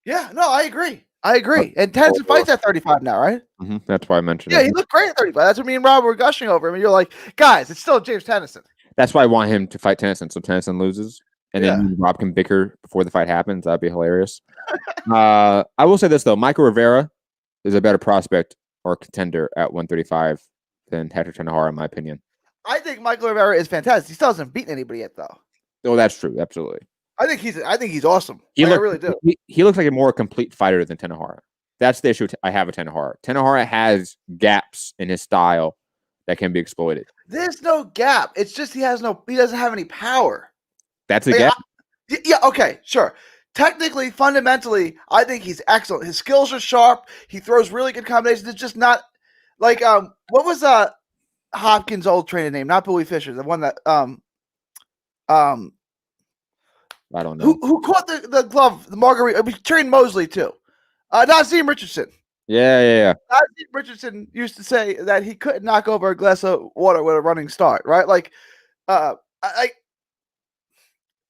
Yeah, no, I agree. And Tennyson fights at 35 now, right? Mm-hmm. That's why I mentioned it. Yeah, he looked great at 35. That's what me and Rob were gushing over him. And you're like, guys, it's still James Tennyson. That's why I want him to fight Tennyson. So Tennyson loses, and then Rob can bicker before the fight happens. That'd be hilarious. I will say this though: Michael Rivera is a better prospect or contender at 135 than Hector Tanahara, in my opinion. I think Michael Rivera is fantastic. He still hasn't beaten anybody yet, though. Oh, that's true. Absolutely. I think he's awesome. I really do. He looks like a more complete fighter than Tanahara. That's the issue I have with Tanahara. Tanahara has gaps in his style that can be exploited. There's no gap. It's just he doesn't have any power. That's a gap? Yeah, okay, sure. Technically, fundamentally, I think he's excellent. His skills are sharp. He throws really good combinations. It's just not like what was Hopkins' old trainer name? Not Bowie Fisher, the one that I don't know. Who caught the glove, the margarita? We trained Mosley too. Nazim Richardson. Yeah. Nazim Richardson used to say that he couldn't knock over a glass of water with a running start, right? Like,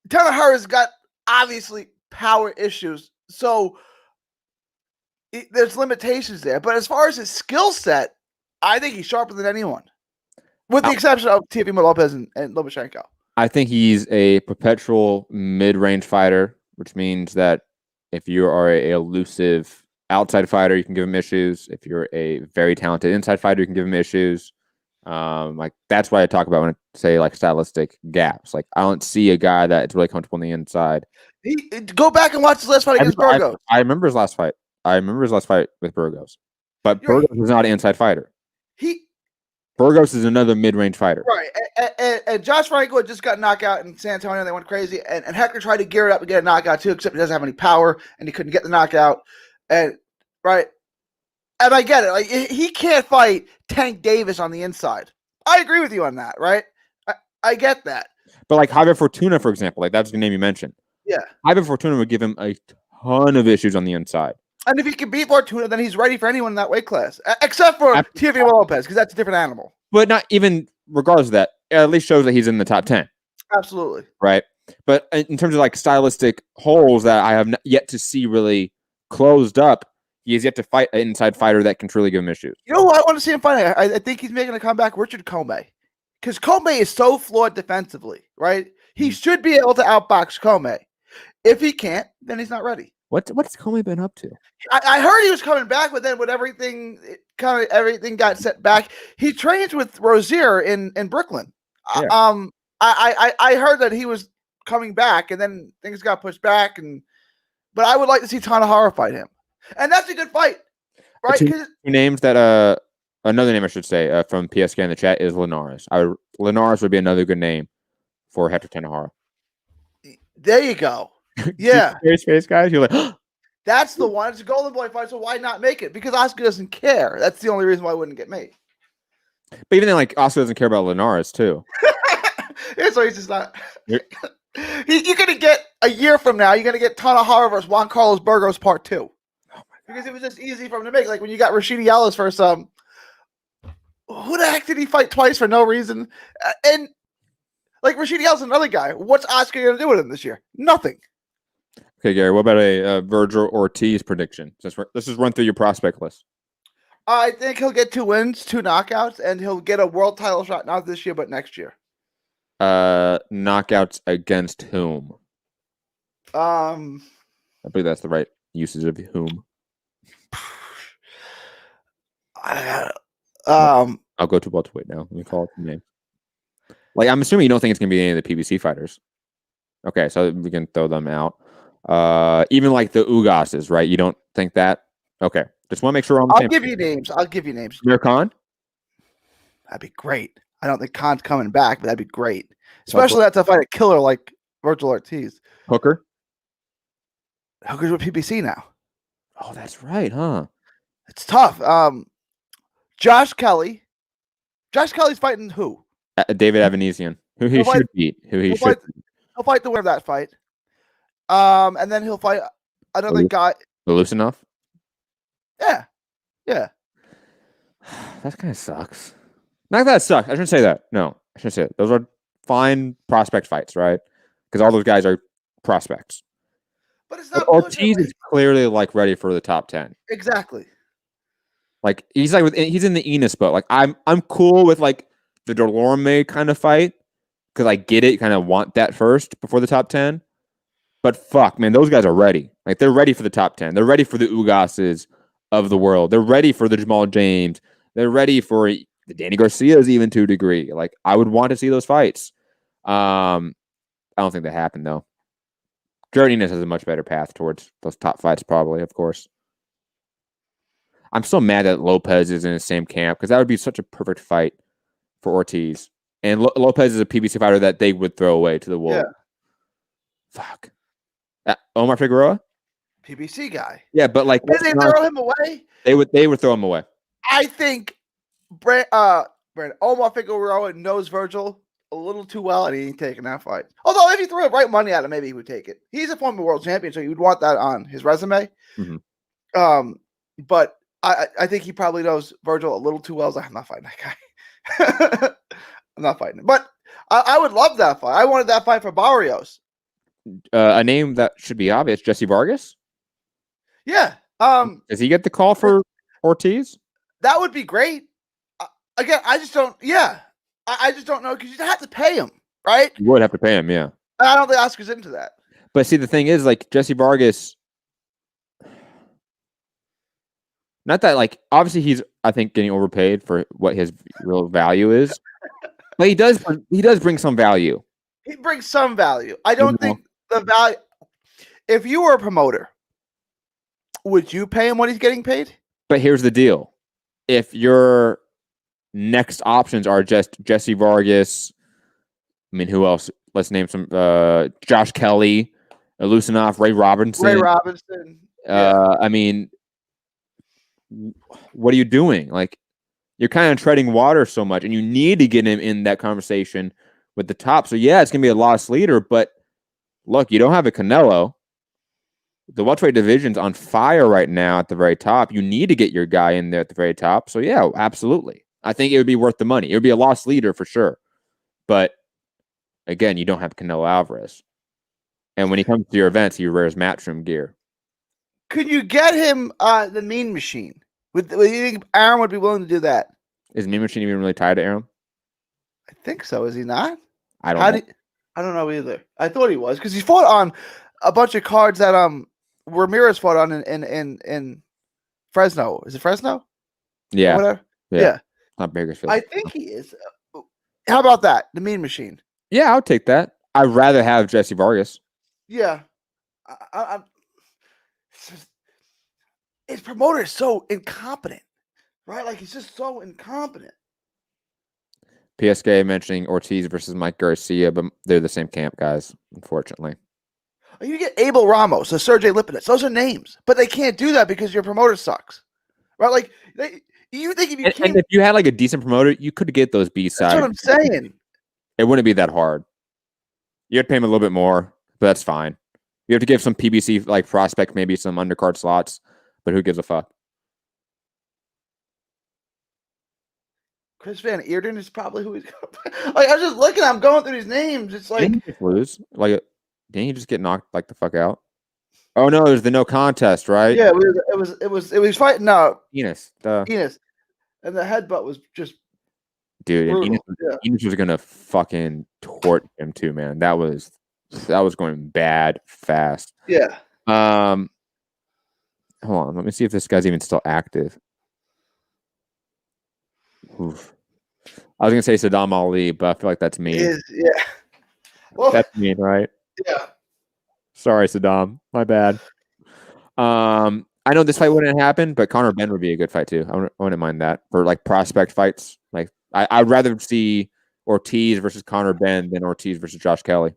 Tanahara's got obviously power issues, so there's limitations there. But as far as his skill set, I think he's sharper than anyone, with the exception of Teofimo Lopez and Lomachenko. I think he's a perpetual mid-range fighter, which means that if you are a elusive outside fighter, you can give him issues. If you're a very talented inside fighter, you can give him issues. Like that's why I talk about when I say like stylistic gaps. Like I don't see a guy that's really comfortable on the inside. Go back and watch his last fight against Burgos. I remember his last fight. With Burgos. But Burgos is not an inside fighter. Burgos is another mid-range fighter. Right. And Josh Franco just got knocked out in San Antonio. They went crazy. And Hector tried to gear it up and get a knockout too, except he doesn't have any power and he couldn't get the knockout. And I get it. Like he can't fight Tank Davis on the inside. I agree with you on that, right? I get that. But like Javier Fortuna, for example, like that's the name you mentioned. Yeah. Javier Fortuna would give him a ton of issues on the inside. And if he can beat Fortuna, then he's ready for anyone in that weight class, except for Teofimo Lopez, because that's a different animal. But not even regardless of that, it at least shows that he's in the top 10. Absolutely. Right. But in terms of like stylistic holes that I have yet to see really closed up, he has yet to fight an inside fighter that can truly give him issues. You know who I want to see him fight? I think he's making a comeback, Richard Comey. Because Comey is so flawed defensively, right? He should be able to outbox Comey. If he can't, then he's not ready. What's Comey been up to? I heard he was coming back, but then with everything got set back. He trains with Rozier in Brooklyn. Yeah. I heard that he was coming back, and then things got pushed back. But I would like to see Tanahara fight him, and that's a good fight, right? Two names that another name I should say from PSK in the chat is Linares. Linares would be another good name for Hector Tanahara. There you go. Yeah. Face guys, you're like, that's the one. It's a Golden Boy fight, so why not make it? Because Oscar doesn't care. That's the only reason why it wouldn't get made. But even then, like Oscar doesn't care about Linares too. So he's just not. You're gonna get a year from now. You're gonna get Tanahara versus Juan Carlos Burgos Part 2. Oh because it was just easy for him to make. Like when you got Rashidi Ellis for some. Who the heck did he fight twice for no reason? And like Rashidi Ellis, another guy. What's Oscar gonna do with him this year? Nothing. Okay, Gary, what about a Virgil Ortiz prediction? Let's just run through your prospect list. I think he'll get 2 wins, 2 knockouts, and he'll get a world title shot, not this year, but next year. Knockouts against whom? I believe that's the right usage of whom. I'll go to welterweight now. Let me call it the name. Like, I'm assuming you don't think it's going to be any of the PBC fighters. Okay, so we can throw them out. Even like the Ugases, right? You don't think that? Okay, just want to make sure we're on the I'll same. give you names. I'll give you names. Amir Khan? That'd be great. I don't think Khan's coming back, but that'd be great. Especially not to fight a killer like Virgil Ortiz. Hooker? Hooker's with PBC now. Oh, that's right, huh? It's tough. Josh Kelly. Josh Kelly's fighting who? David Avanesian, who he should beat. He'll fight the winner of that fight. And then he'll fight another guy. Loose enough? Yeah. That kind of sucks. Not that sucks. I shouldn't say that. No, I shouldn't say it. Those are fine prospect fights, right? Because all those guys are prospects. But it's not. Ortiz is clearly like ready for the top 10. Exactly. Like he's in the Enos boat. Like I'm cool with like the Delorme kind of fight because I get it. Kind of want that first before the top 10. But fuck, man, those guys are ready. Like they're ready for the top 10. They're ready for the Ugases of the world. They're ready for the Jamal James. They're ready for the Danny Garcias even to a degree. Like I would want to see those fights. I don't think that happened though. Jared Enos has a much better path towards those top fights, probably, of course. I'm so mad that Lopez is in the same camp because that would be such a perfect fight for Ortiz. And Lopez is a PBC fighter that they would throw away to the wolves. Yeah. Fuck. Omar Figueroa? PBC guy. Yeah, but like did they throw him away? They would throw him away. I think Omar Figueroa knows Virgil a little too well, and he ain't taking that fight. Although if you threw the right money at him, maybe he would take it. He's a former world champion, so you would want that on his resume. Mm-hmm. But I think he probably knows Virgil a little too well. Like, I'm not fighting that guy. I'm not fighting him. But I would love that fight. I wanted that fight for Barrios. A name that should be obvious, Jesse Vargas? Yeah. Does he get the call for Ortiz? That would be great. Again, I just don't. Yeah. I just don't know because you'd have to pay him, right? You would have to pay him, yeah. I don't think Oscar's into that. But see, the thing is, like, Jesse Vargas, not that, like, obviously he's, I think, getting overpaid for what his real value is. But he does bring some value. He brings some value. I don't think the value. If you were a promoter, would you pay him what he's getting paid? But here's the deal. If your next options are just Jesse Vargas, I mean, who else? Let's name some. Josh Kelly, Lusinov, Ray Robinson. I mean, what are you doing? Like, you're kind of treading water so much, and you need to get him in that conversation with the top. So, yeah, it's going to be a loss leader, but look, you don't have a Canelo. The welterweight division's on fire right now at the very top. You need to get your guy in there at the very top. So, yeah, absolutely. I think it would be worth the money. It would be a loss leader for sure. But, again, you don't have Canelo Alvarez. And when he comes to your events, he wears Matchroom gear. Could you get him the Mean Machine? Would you think Aaron would be willing to do that? Is Mean Machine even really tied to Aaron? I think so. Is he not? I don't know. I don't know either. I thought he was because he fought on a bunch of cards that Ramirez fought on in Fresno. Is it Fresno? Yeah. Or whatever. Yeah. Not Bakersfield. I think he is. How about that? The Mean Machine. Yeah, I would take that. I'd rather have Jesse Vargas. Yeah. His promoter is so incompetent, right? Like, he's just so incompetent. PSK mentioning Ortiz versus Mike Garcia, but they're the same camp, guys, unfortunately. You get Abel Ramos or Sergey Lipinets. Those are names, but they can't do that because your promoter sucks, right? Like, you think if you and if you had like a decent promoter, you could get those B-sides. That's what I'm saying. It wouldn't be that hard. You have to pay him a little bit more, but that's fine. You have to give some PBC like prospect maybe some undercard slots, but who gives a fuck? Chris Van Eerden is probably who he's going to. Like, I was just looking. I'm going through these names. It's like didn't he just lose? Like, didn't he just get knocked like the fuck out? Oh no, there's the no contest, right? Yeah, it was fighting Enos, Enos, and the headbutt was just dude. And Enos was gonna fucking torch him too, man. That was going bad fast. Yeah. Hold on, let me see if this guy's even still active. Oof. I was gonna say Saddam Ali, but I feel like that's mean. Yeah. Well, that's mean, right? Yeah. Sorry, Saddam. My bad. I know this fight wouldn't happen, but Conor Ben would be a good fight too. I wouldn't mind that for like prospect fights. Like I'd rather see Ortiz versus Conor Ben than Ortiz versus Josh Kelly.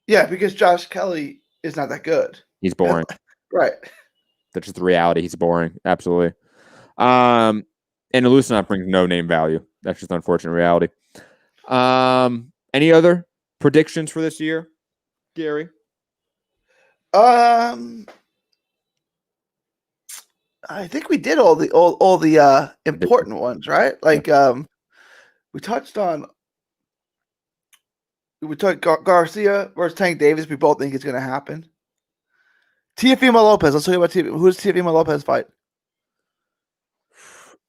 Yeah, because Josh Kelly is not that good. He's boring. Right. That's just the reality. He's boring. Absolutely. And Elusinov brings no name value. That's just unfortunate reality. Any other predictions for this year, Gary? I think we did all the important ones, right? Like we touched Garcia versus Tank Davis. We both think it's going to happen. Teofimo Lopez. Let's talk about who's Teofimo Lopez fight.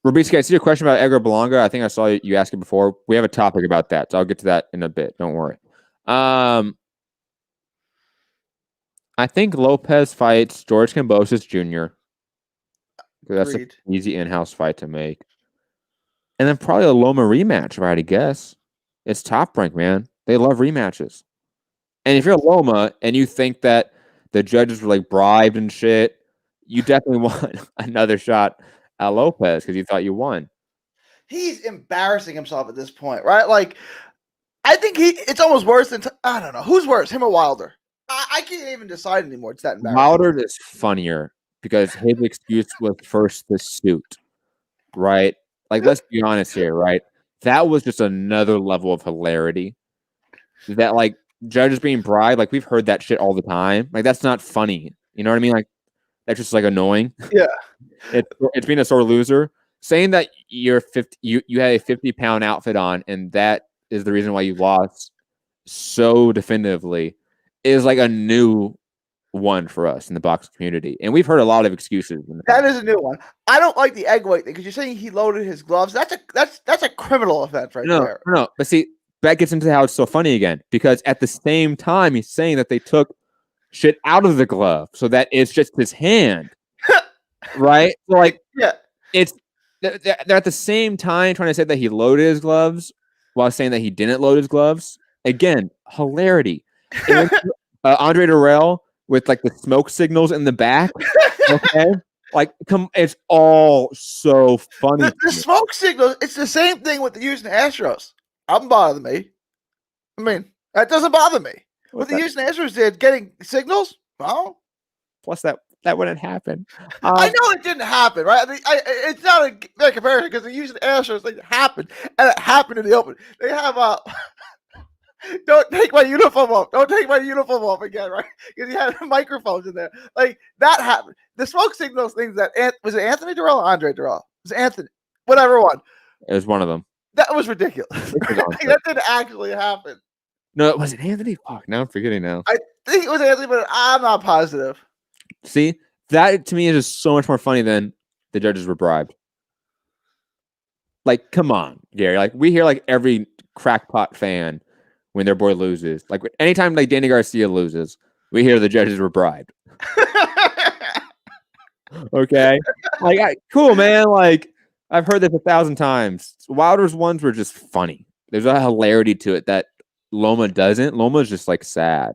Robisky, I see your question about Edgar Berlanga. I think I saw you ask it before. We have a topic about that, so I'll get to that in a bit. Don't worry. I think Lopez fights George Kambosos Jr. That's an easy in-house fight to make. And then probably a Loma rematch, if I had to guess. It's Top Rank, man. They love rematches. And if you're Loma and you think that the judges were like bribed and shit, you definitely want another shot at Lopez because you thought you won. He's embarrassing himself at this point, right? Like, I think it's almost worse than I don't know who's worse, him or Wilder. I can't even decide anymore. It's that embarrassing. Wilder is funnier because his excuse was first the suit, right? Like, let's be honest here, right? That was just another level of hilarity. That like judges being bribed, like we've heard that shit all the time. Like that's not funny. You know what I mean? Like that's just like annoying. Yeah. It's being a sore loser. Saying that you're 50, you had a 50-pound outfit on, and that is the reason why you lost so definitively is like a new one for us in the boxing community. And we've heard a lot of excuses. That is a new one. I don't like the egg weight thing because you're saying he loaded his gloves. That's a criminal offense right there. No, but see, that gets into how it's so funny again, because at the same time he's saying that they took shit out of the glove so that it's just his hand. Right? So like, yeah, they're at the same time trying to say that he loaded his gloves while saying that he didn't load his gloves. Again, hilarity. Andre Durrell with like the smoke signals in the back. Okay. Like, it's all so funny. The smoke signals, it's the same thing with the Houston Astros. Doesn't bother me. I mean, that doesn't bother me. What the Houston Astros did, getting signals? Well, plus that wouldn't happen. I know it didn't happen, right? I mean, it's not a fair comparison because the Houston Astros thing happened, and it happened in the open. They have don't take my uniform off. Don't take my uniform off again, right? Because he had microphones in there. Like, that happened. The smoke signals things that was it Anthony Durrell or Andre Durrell? It was Anthony, whatever one. It was one of them. That was ridiculous. That didn't actually happen. No, was it Anthony? Fuck, now I'm forgetting now. I think it was Anthony, but I'm not positive. See, that to me is just so much more funny than the judges were bribed. Like, come on, Gary. Like, we hear like every crackpot fan when their boy loses. Like, anytime like Danny Garcia loses, we hear the judges were bribed. Okay, like, cool, man. Like, I've heard this 1,000 times. Wilder's ones were just funny. There's a hilarity to it that Loma doesn't. Loma's just like sad.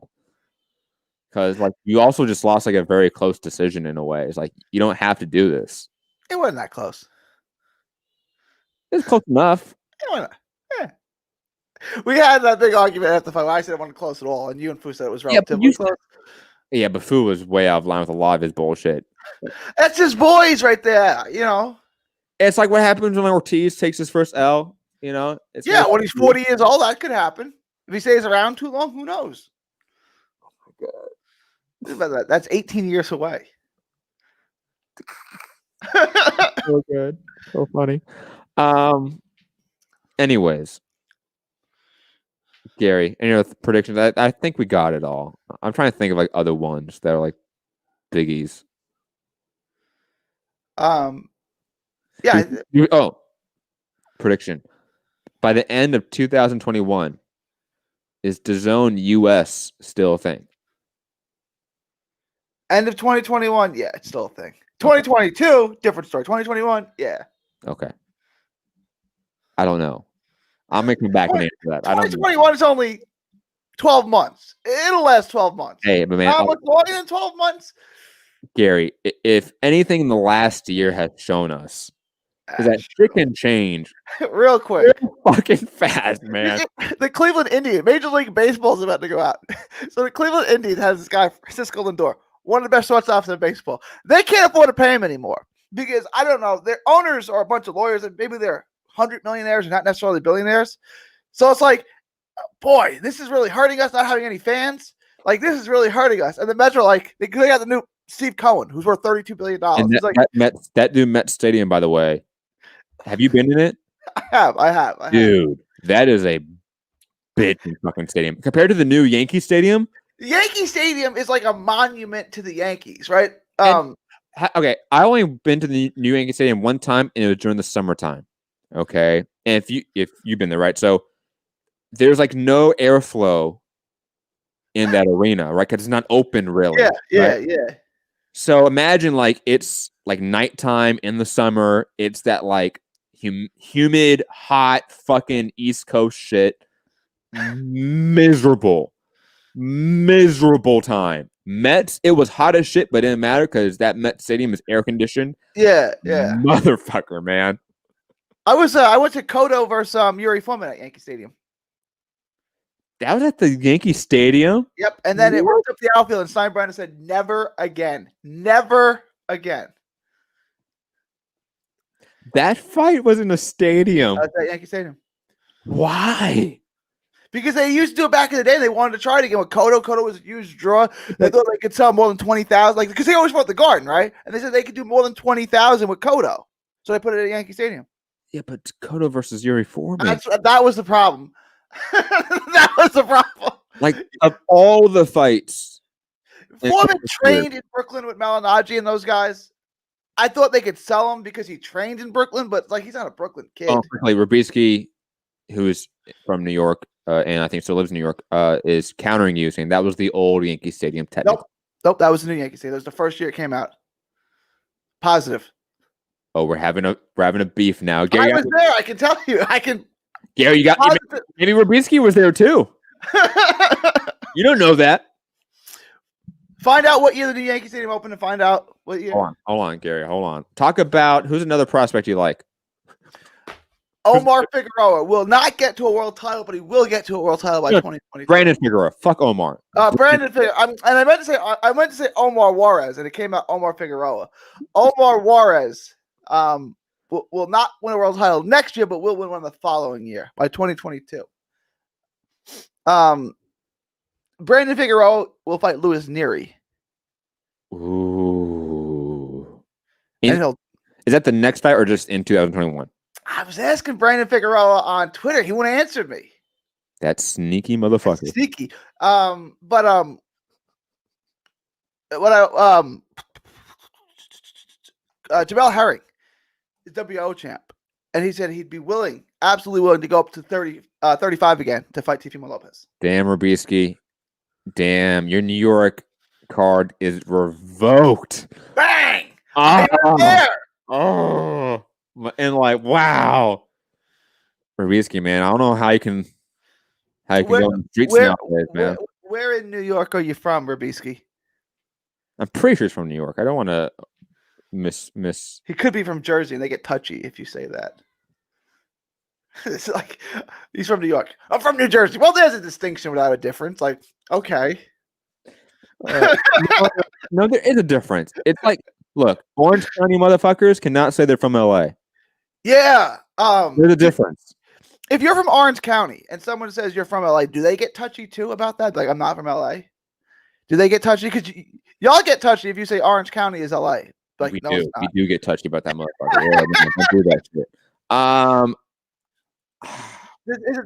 Because like you also just lost like a very close decision in a way. It's like you don't have to do this. It wasn't that close. It's close enough. It wasn't. Yeah. We had that big argument after the fight. I said it wasn't close at all, and you and Fu said it was relatively close. Yeah, but Fu was way out of line with a lot of his bullshit. That's his boys right there, you know. It's like what happens when Ortiz takes his first L. You know. It's when he's 40 years old, that could happen. If he stays around too long, who knows? Oh my God. That's 18 years away. So good. So funny. Anyways, Gary, any other predictions? I think we got it all. I'm trying to think of like other ones that are like biggies. Yeah. Prediction. By the end of 2021, is DAZN US still a thing? End of 2021, yeah, it's still a thing. 2022, different story. 2021, yeah. Okay. I don't know. I'm going to come back and answer that. 2021 is only 12 months. It'll last 12 months. Hey, but man, How much longer than 12 months? Gary, if anything in the last year has shown us is that shit can change real quick, real fucking fast, man. The Cleveland Indians, Major League Baseball is about to go out. So the Cleveland Indians has this guy, Francisco Lindor, one of the best shortstops in baseball. They can't afford to pay him anymore because I don't know. Their owners are a bunch of lawyers and maybe they're 100 millionaires and not necessarily billionaires. So it's like, boy, this is really hurting us not having any fans. Like, this is really hurting us. And the Mets are like, they got the new Steve Cohen, who's worth $32 billion. And that new Met Stadium, by the way, have you been in it? I have. Dude, that is a bitchin' fucking stadium. Compared to the new Yankee Stadium? Yankee Stadium is like a monument to the Yankees, right? Okay, I only been to the new Yankee Stadium one time, and it was during the summertime. Okay, and if you've been there, right? So there's like no airflow in that arena, right? Because it's not open, really. Yeah. So imagine like it's like nighttime in the summer. It's that like humid, hot, fucking East Coast shit. Miserable time. Mets, it was hot as shit, but it didn't matter because that Met Stadium is air conditioned. Yeah. Motherfucker, man. I went to Cotto versus Yuri Foreman at Yankee Stadium. That was at the Yankee Stadium? Yep. And then it worked up the outfield, and Steinbrenner said, never again. Never again. That fight was in a stadium. At Yankee Stadium. Why? Because they used to do it back in the day. They wanted to try it again with Cotto. Cotto was a huge draw. They thought they could sell more than 20,000. Like, because they always fought the Garden, right? And they said they could do more than 20,000 with Cotto. So they put it at Yankee Stadium. Yeah, but Cotto versus Yuri Foreman. That was the problem. That was the problem. Like, of all the fights. Foreman trained in Brooklyn with Malignaggi and those guys. I thought they could sell him because he trained in Brooklyn, but like he's not a Brooklyn kid. Oh, quickly, Robieski, who is from New York, and I think still lives in New York, is countering you, saying that was the old Yankee Stadium. Technically. Nope, that was the new Yankee Stadium. That was the first year it came out. Positive. Oh, we're having a beef now. Gary, I was there. I can tell you. Gary, you got maybe Robieski was there too. You don't know that. Find out what year the new Yankee Stadium opened and find out what year. Hold on, Gary. Hold on. Talk about who's another prospect you like. Omar Figueroa will not get to a world title, but he will get to a world title by 2020. Brandon Figueroa. Fuck Omar. Brandon Figueroa. I meant to say Omar Juarez, and it came out Omar Figueroa. Omar Juarez will not win a world title next year, but will win one the following year by 2022. Brandon Figueroa will fight Luis Nery. Ooh. Is that the next fight or just in 2021? I was asking Brandon Figueroa on Twitter. He wouldn't answer me. That sneaky motherfucker. That's sneaky. Jamel Herring is WO champ, and he said he'd be absolutely willing to go up to 35 again to fight Teofimo Lopez. Damn, Robieski. Damn, your New York card is revoked. Bang! There. Oh, and like, wow, Robieski, man, I don't know how you can go on the streets nowadays, man. Where in New York are you from, Robieski? I'm pretty sure he's from New York. I don't want to miss. He could be from Jersey, and they get touchy if you say that. It's like he's from New York. I'm from New Jersey. Well, there's a distinction without a difference. Like, okay. No, there is a difference. It's like, look, Orange County motherfuckers cannot say they're from LA. Yeah. There's a difference. If you're from Orange County and someone says you're from LA, do they get touchy too about that? Like, I'm not from LA. Do they get touchy? Because y'all get touchy if you say Orange County is LA. Like, we do get touchy about that motherfucker. Yeah, man, don't do that shit.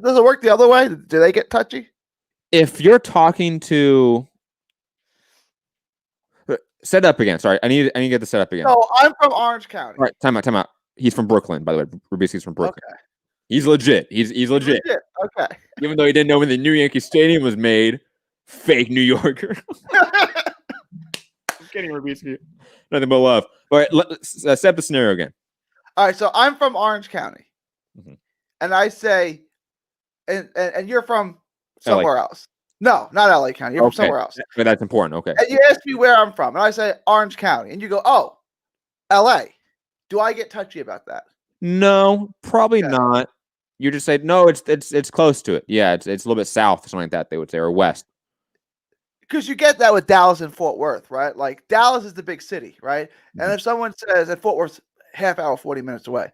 Does it work the other way? Do they get touchy? If you're talking to set up again. Sorry, I need to get the set up again. No, I'm from Orange County. All right, time out. He's from Brooklyn, by the way. Robieski's from Brooklyn. Okay. He's legit. He's legit. Okay. Even though he didn't know when the new Yankee Stadium was made, fake New Yorker. I'm kidding, Robieski. Nothing but love. All right, let's set up the scenario again. All right, so I'm from Orange County, mm-hmm. and I say, and you're from somewhere else. No, not LA County. You're from Okay, somewhere else. but that's important. Okay. And you ask me where I'm from, and I say Orange County, and you go, "Oh, LA." Do I get touchy about that? No, probably Okay. not. You just say no. It's close to it. Yeah, it's a little bit south or something like that. They would say, or west. Because you get that with Dallas and Fort Worth, right? Like Dallas is the big city, right? And if someone says that Fort Worth's half hour, 40 minutes away,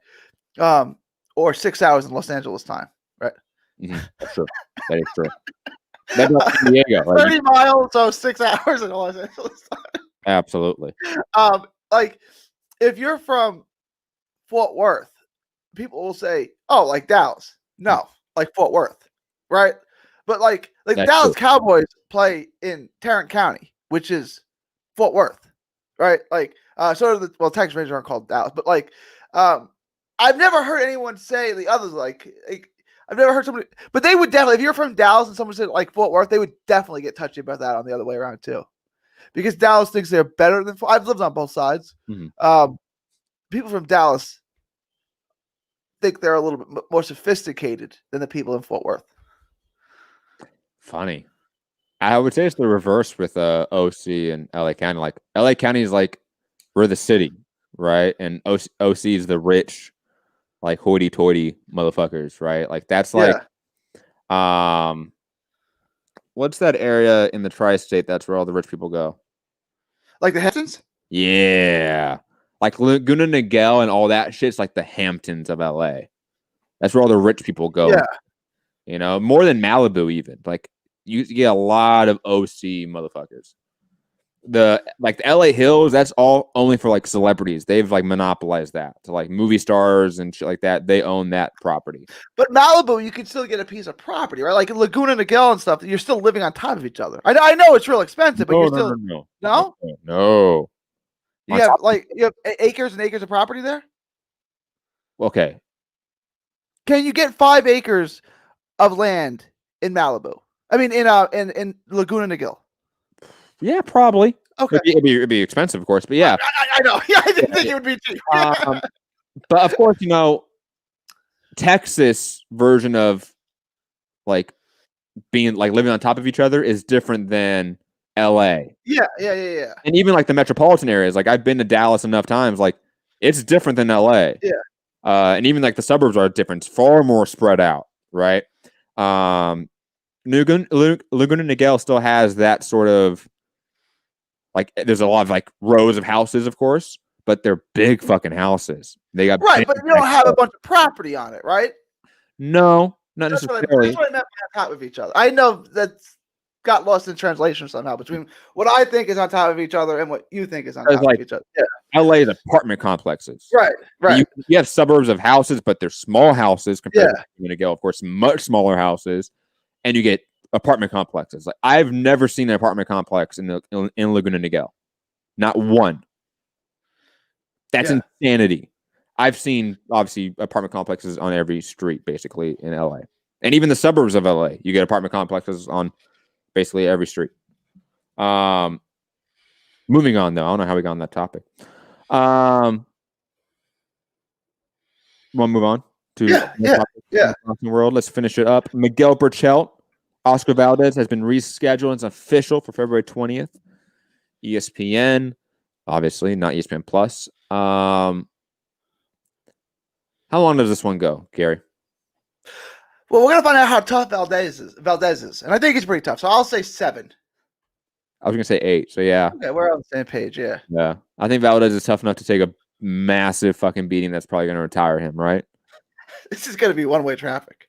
or 6 hours in Los Angeles time, right? That's true. That is true. That's like San Diego. 30 miles, so 6 hours in Los Angeles time. Absolutely. Like if you're from Fort Worth, people will say, "Oh, like Dallas." No, like Fort Worth, right? But like That's Dallas true. Cowboys play in Tarrant County, which is Fort Worth, right? Like so the Texas Rangers aren't called Dallas, but like I've never heard anyone say the others like I've never heard somebody, but they would definitely, if you're from Dallas and someone said like Fort Worth, they would definitely get touchy about that on the other way around too, because Dallas thinks they're better than. I've lived on both sides. People from Dallas think they're a little bit more sophisticated than the people in Fort Worth. Funny. I would say it's the reverse with OC and LA County. Like LA County is like we're the city, right? And OC is the rich, like hoity-toity motherfuckers, right? Like that's like, what's that area in the tri-state? That's where all the rich people go. Like the Hamptons? Yeah, like Laguna Niguel and all that shit's like the Hamptons of LA. That's where all the rich people go. Yeah. You know, more than Malibu even. Like you get a lot of OC motherfuckers. The LA Hills, that's all only for like celebrities. They've like monopolized that. So like movie stars and shit like that, they own that property. But Malibu, you can still get a piece of property, right? Like in Laguna Niguel and stuff, you're still living on top of each other. I know it's real expensive, but you're still no. You have acres and acres of property there. Okay. Can you get 5 acres of land in Malibu? I mean, in Laguna Niguel. Yeah, probably. Okay. It'd be expensive, of course, but yeah. I know. Yeah, I didn't think it would be cheap. But of course, you know, Texas version of like being like living on top of each other is different than LA. Yeah. And even like the metropolitan areas, like I've been to Dallas enough times, like it's different than LA. Yeah. And even like the suburbs are different, it's far more spread out, right? Laguna Niguel still has that sort of like there's a lot of like rows of houses, of course, but they're big fucking houses. They got right, but you don't have a bunch of property on it, right? No, not necessarily. That's what I meant by on top of each other. I know that's got lost in translation somehow between what I think is on top of each other and what you think is on top of each other. Yeah. LA is apartment complexes. Right. You have suburbs of houses, but they're small houses compared to Laguna Niguel, of course, much smaller houses, and you get apartment complexes. Like I've never seen an apartment complex in Laguna Niguel. Not one. That's insanity. I've seen obviously apartment complexes on every street basically in LA. And even the suburbs of LA, you get apartment complexes on basically every street. Moving on though, I don't know how we got on that topic. Want to move on to the world? Let's finish it up. Miguel Burchelt, Oscar Valdez has been rescheduled. It's official for February 20th. ESPN, obviously not ESPN Plus. How long does this one go, Gary? Well, we're gonna find out how tough Valdez is, and I think it's pretty tough. So I'll say 7. I was gonna say 8. So yeah. Okay, we're on the same page. Yeah. Yeah, I think Valdez is tough enough to take a massive fucking beating. That's probably gonna retire him, right? This is gonna be one-way traffic.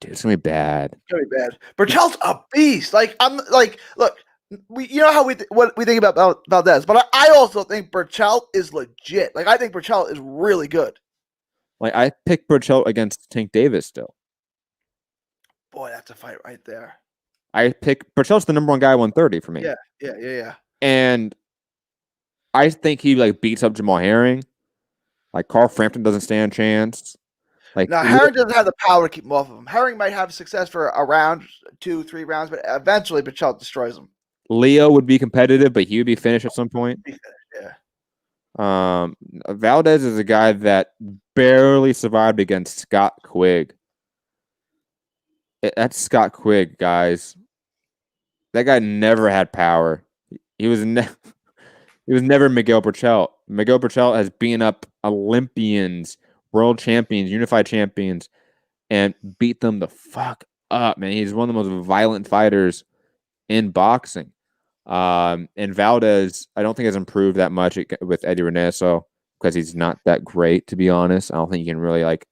Dude, it's gonna be bad. It's gonna be bad. Burchelt's a beast. Like I'm like, look, you know how what we think about Valdez, but I also think Burchelt is legit. Like I think Burchelt is really good. Like I picked Burchelt against Tank Davis still. Boy, that's a fight right there. I pick Burchelt's the number 1 guy at 130 for me. Yeah. And I think he like beats up Jamal Herring. Like Carl Frampton doesn't stand a chance. Like now, Herring doesn't have the power to keep him off of him. Herring might have success for a round, 2, 3 rounds, but eventually Burchelt destroys him. Leo would be competitive, but he would be finished at some point. Yeah. Valdez is a guy that barely survived against Scott Quigg. That's Scott Quigg, guys. That guy never had power. He was never Miguel Burchell. Miguel Burchell has beaten up Olympians, world champions, unified champions, and beat them the fuck up, man. He's one of the most violent fighters in boxing. And Valdez, I don't think has improved that much with Eddie Reynoso because he's not that great, to be honest. I don't think you can really like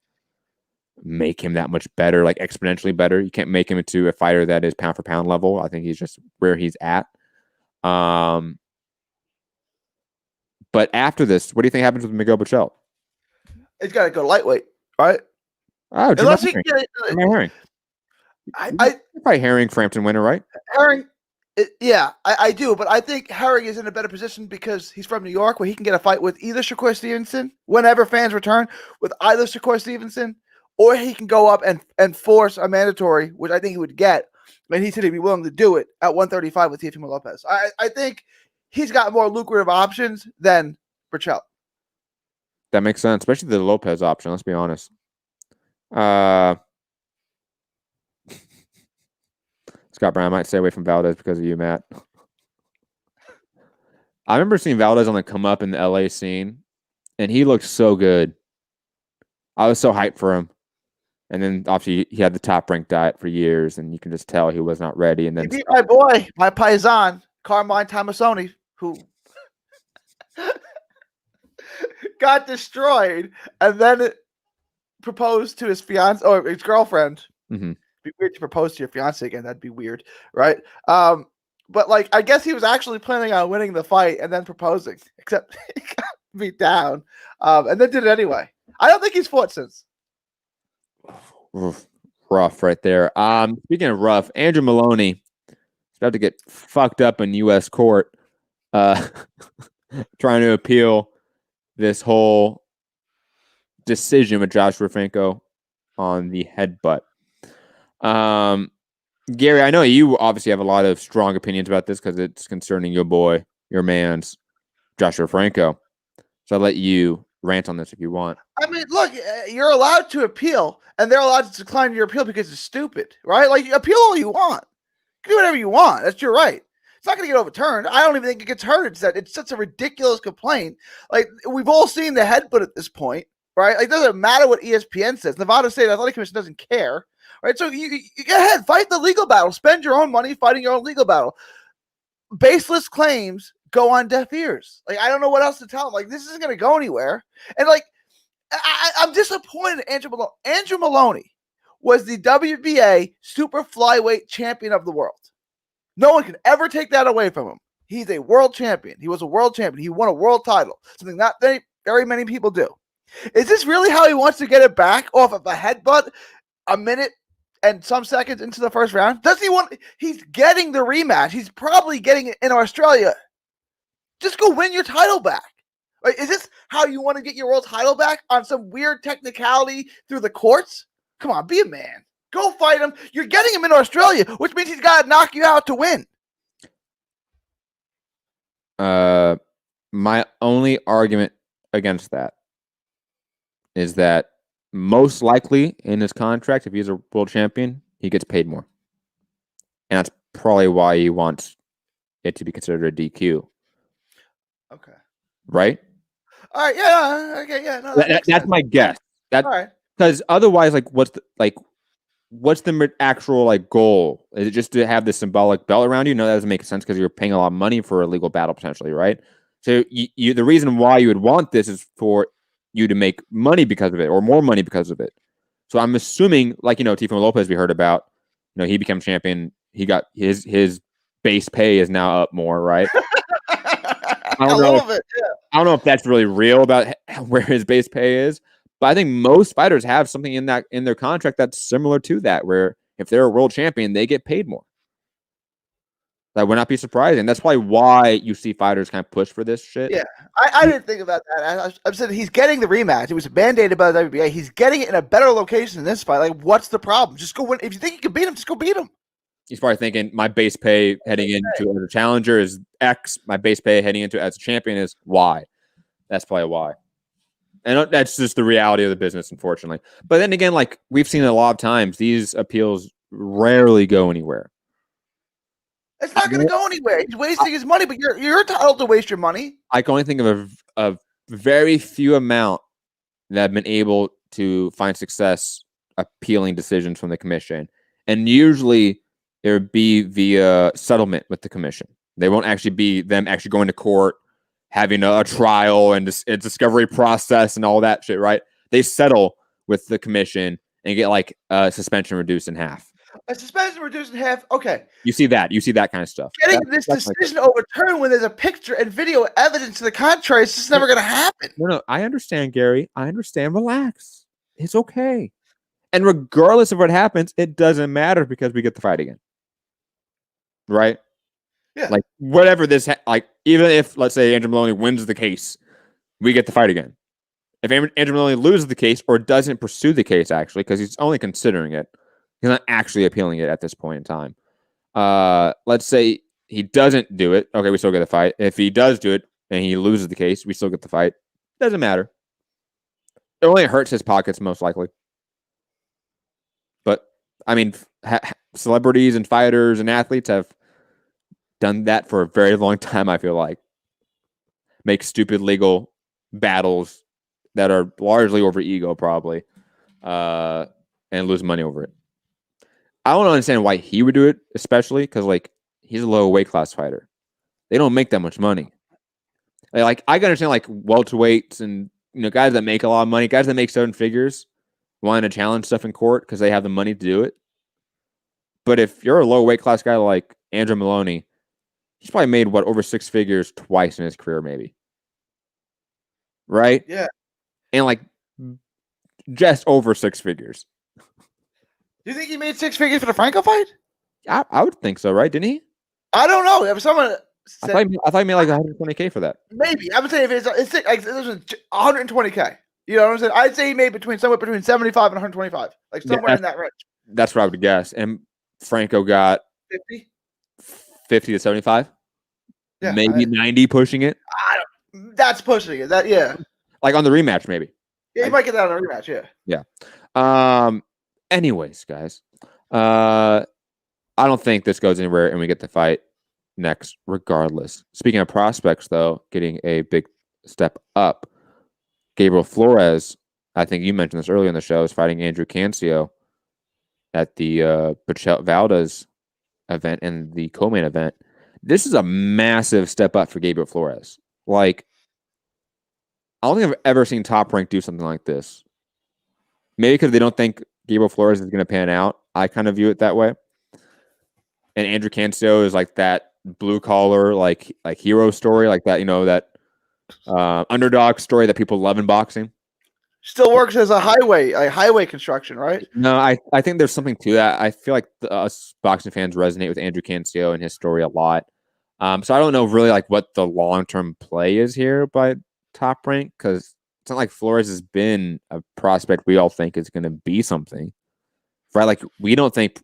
make him that much better, like exponentially better. You can't make him into a fighter that is pound for pound level. I think he's just where he's at. But after this, what do you think happens with Miguel Burchell? He's got to go lightweight, right? Oh, Unless he Herring. You're probably Herring Frampton winner, right? Herring, I do, but I think Herring is in a better position because he's from New York, where he can get a fight with either Shakur Stevenson whenever fans return, with either Shakur Stevenson, or he can go up and force a mandatory, which I think he would get. And he said he'd be willing to do it at 135 with Teofimo Lopez. I think he's got more lucrative options than Burchell. That makes sense, especially the Lopez option. Let's be honest. Scott Brown might stay away from Valdez because of you, Matt. I remember seeing Valdez on the come up in the LA scene, and he looked so good. I was so hyped for him. And then obviously he had the top ranked diet for years, and you can just tell he was not ready. And then he beat my boy, my paisan, Carmine Tomasoni, who got destroyed, and then proposed to his fiance or his girlfriend. Mm-hmm. It'd be weird to propose to your fiance again. That'd be weird, right? But like, I guess he was actually planning on winning the fight and then proposing, except he got beat down, and then did it anyway. I don't think he's fought since. Rough right there. Speaking of rough, Andrew Maloney is about to get fucked up in U.S. court, trying to appeal this whole decision with Joshua Franco on the headbutt. Gary, I know you obviously have a lot of strong opinions about this because it's concerning your boy, your man's Joshua Franco. So I'll let you rant on this if you want. I mean, look, you're allowed to appeal, and they're allowed to decline your appeal because it's stupid, right? Like, you appeal all you want. You can do whatever you want. That's your right. It's not going to get overturned. I don't even think it gets heard. It's such a ridiculous complaint. Like, we've all seen the headbutt at this point, right? Like, it doesn't matter what ESPN says. Nevada State Athletic Commission doesn't care, right? So you go ahead, fight the legal battle. Spend your own money fighting your own legal battle. Baseless claims go on deaf ears. Like, I don't know what else to tell them. Like, this isn't going to go anywhere. And, like, I'm disappointed in Andrew Maloney. Andrew Maloney was the WBA super flyweight champion of the world. No one can ever take that away from him. He's a world champion. He was a world champion. He won a world title, something not very many people do. Is this really how he wants to get it back off of a headbutt a minute and some seconds into the first round? Doesn't he want? He's getting the rematch. He's probably getting it in Australia. Just go win your title back. Like, is this how you want to get your world title back, on some weird technicality through the courts? Come on, be a man. Go fight him. You're getting him in Australia, which means he's got to knock you out to win. My only argument against that is that most likely in his contract, if he's a world champion, he gets paid more. And that's probably why he wants it to be considered a DQ. Okay. Right? All right. Yeah. Okay. Yeah. No, that's my guess. That, all right. Because otherwise, like, what's the actual like goal? Is it just to have this symbolic belt around you? No, that doesn't make sense because you're paying a lot of money for a legal battle potentially, right? So the reason why you would want this is for you to make money because of it, or more money because of it. So I'm assuming, like, Teofimo Lopez, we heard about, he became champion. He got his base pay is now up more, right? I don't know if that's really real about where his base pay is, but I think most fighters have something in their contract that's similar to that, where if they're a world champion, they get paid more. That would not be surprising. That's probably why you see fighters kind of push for this shit. Yeah, I didn't think about that. I said he's getting the rematch. It was mandated by the WBA. He's getting it in a better location than this fight. Like, what's the problem? Just go win. If you think you can beat him, just go beat him. He's probably thinking, my base pay heading into as a challenger is X. My base pay heading into as a champion is Y. That's probably why. And that's just the reality of the business, unfortunately. But then again, like we've seen a lot of times, these appeals rarely go anywhere. It's not going to go anywhere. He's wasting his money, but you're entitled to waste your money. I can only think of a very few amount that have been able to find success appealing decisions from the commission. And usually it would be via settlement with the commission. They won't actually be them actually going to court, having a trial and a discovery process and all that shit, right? They settle with the commission and get like a suspension reduced in half. A suspension reduced in half. Okay. You see that kind of stuff. Getting this decision overturned when there's a picture and video evidence to the contrary, it's just never going to happen. No, I understand, Gary. I understand. Relax. It's okay. And regardless of what happens, it doesn't matter because we get the fight again. Right? Yeah. Like, whatever this, even if, let's say, Andrew Maloney wins the case, we get the fight again. If Andrew Maloney loses the case or doesn't pursue the case, actually, because he's only considering it, he's not actually appealing it at this point in time. Let's say he doesn't do it. Okay, we still get the fight. If he does do it and he loses the case, we still get the fight. Doesn't matter. It only hurts his pockets, most likely. But, I mean, celebrities and fighters and athletes have done that for a very long time, I feel like. Make stupid legal battles that are largely over ego, probably, and lose money over it. I don't understand why he would do it, especially because, like, he's a low weight class fighter. They don't make that much money. Like, I can understand, like, welterweights and, guys that make a lot of money, guys that make 7 figures, wanting to challenge stuff in court because they have the money to do it. But if you're a low weight class guy like Andrew Maloney, he's probably made, over 6 figures twice in his career, maybe. Right? Yeah. And, like, just over 6 figures. Do you think he made 6 figures for the Franco fight? I would think so, right? Didn't he? I don't know. If someone said, I thought he made like $120K for that. Maybe. I would say if it's like this was $120K. You know what I'm saying? I'd say he made somewhere between 75 and 125, like somewhere in that range. That's what I would guess. And Franco got 50 to 75. Yeah, maybe 90 pushing it. That's pushing it. Like on the rematch, maybe. Yeah, he might get that on a rematch. Yeah. Anyways, guys, I don't think this goes anywhere, and we get the fight next, regardless. Speaking of prospects, though, getting a big step up, Gabriel Flores. I think you mentioned this earlier in the show, is fighting Andrew Cancio at the Pichel Valdez event and the co-main event. This is a massive step up for Gabriel Flores. Like, I don't think I've ever seen Top Rank do something like this. Maybe because they don't think Gabriel Flores is going to pan out. I kind of view it that way. And Andrew Cancio is like that blue collar, like hero story, like that, that underdog story that people love in boxing. Still works as a highway construction, right? No, I think there's something to that. I feel like us boxing fans resonate with Andrew Cancio and his story a lot. So I don't know really like what the long-term play is here by Top Rank, because it's not like Flores has been a prospect we all think is going to be something, right? Like, we don't think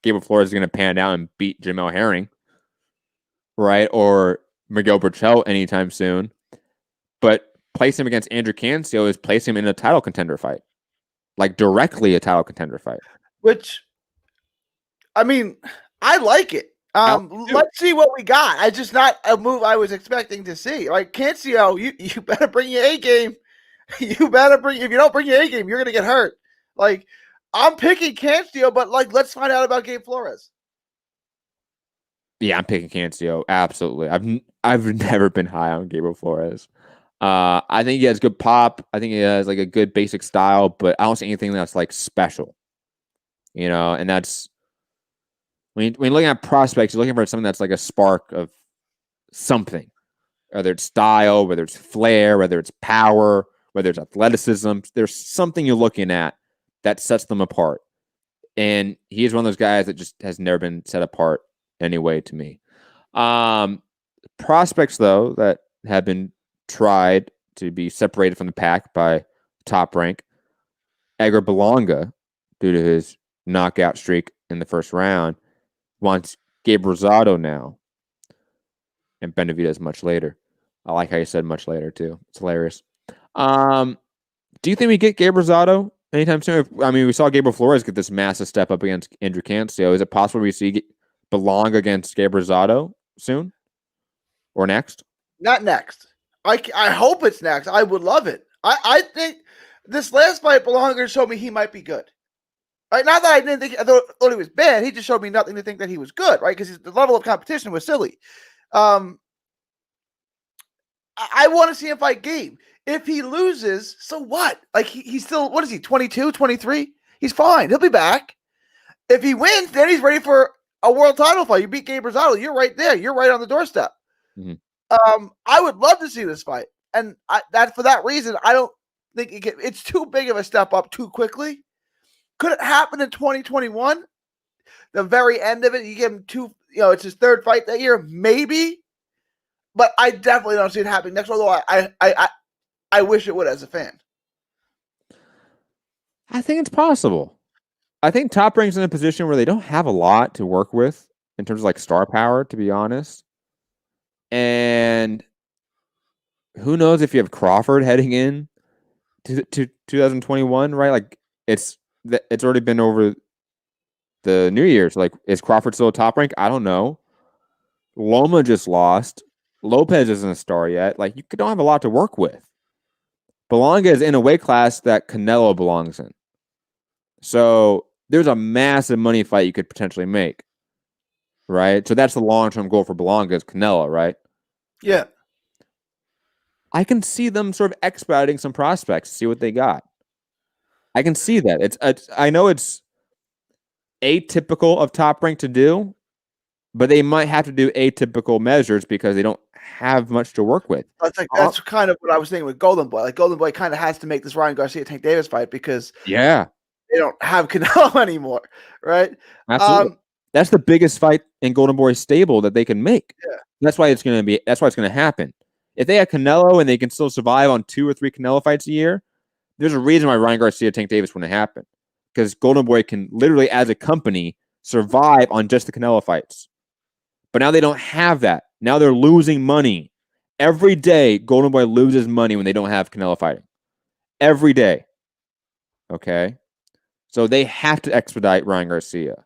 Gabriel Flores is going to pan out and beat Jamel Herring, right? Or Miguel Burchell anytime soon. But place him against Andrew Cancio is place him in a title contender fight, like directly a title contender fight. Which, I mean, I like it. Let's see what we got. It's just not a move I was expecting to see. Like, Cancio, you better bring your A game. If you don't bring your A game, you're gonna get hurt. Like, I'm picking Cancio, but like, let's find out about Gabe Flores. Yeah, I'm picking Cancio. Absolutely. I've never been high on Gabriel Flores. I think he has good pop. I think he has like a good basic style, but I don't see anything that's like special. And that's when you're looking at prospects, you're looking for something that's like a spark of something, whether it's style, whether it's flair, whether it's power, whether it's athleticism. There's something you're looking at that sets them apart. And he is one of those guys that just has never been set apart anyway to me. Prospects, though, that have been tried to be separated from the pack by Top Rank. Edgar Berlanga, due to his knockout streak in the first round, wants Gabe Rosado now. And Benavidez much later. I like how you said much later, too. It's hilarious. Do you think we get Gabe Rosado anytime soon? We saw Gabriel Flores get this massive step up against Andrew Cancio. Is it possible we see belong against Gabriel Rosado soon or next? Not next. I hope it's next. I would love it. I think this last fight, Belonga showed me he might be good. Right? Not that I didn't think I thought he was bad. He just showed me nothing to think that he was good, right? Because the level of competition was silly. I want to see him fight Gabe. If he loses, so what? Like he's still, what is he, 22, 23? He's fine. He'll be back. If he wins, then he's ready for a world title fight. You beat Gabe Rosado. You're right there. You're right on the doorstep. Mm-hmm. I would love to see this fight. And for that reason, I don't think it's too big of a step up too quickly. Could it happen in 2021? The very end of it, you give him it's his third fight that year, maybe. But I definitely don't see it happening next. Although I wish it would as a fan. I think it's possible. I think Top Rank's in a position where they don't have a lot to work with in terms of like star power, to be honest. And who knows if you have Crawford heading in to 2021, right? Like it's already been over the New Year's. Like, is Crawford still a Top Rank? I don't know. Loma just lost. Lopez isn't a star yet. Like, you don't have a lot to work with. Belonga is in a weight class that Canelo belongs in. So there's a massive money fight you could potentially make, right? So that's the long-term goal for Belonga is Canelo, right? Yeah. I can see them sort of expediting some prospects to see what they got. I can see that. I know it's atypical of Top Rank to do, but they might have to do atypical measures because they don't have much to work with. That's kind of what I was thinking with Golden Boy. Like Golden Boy kind of has to make this Ryan Garcia Tank Davis fight because they don't have Canelo anymore, right? Absolutely. That's the biggest fight in Golden Boy's stable that they can make. Yeah. That's why it's going to happen. If they have Canelo and they can still survive on 2 or 3 Canelo fights a year, there's a reason why Ryan Garcia Tank Davis wouldn't happen. Because Golden Boy can literally, as a company, survive on just the Canelo fights. But now they don't have that. Now they're losing money. Every day, Golden Boy loses money when they don't have Canelo fighting. Every day. Okay? So they have to expedite Ryan Garcia.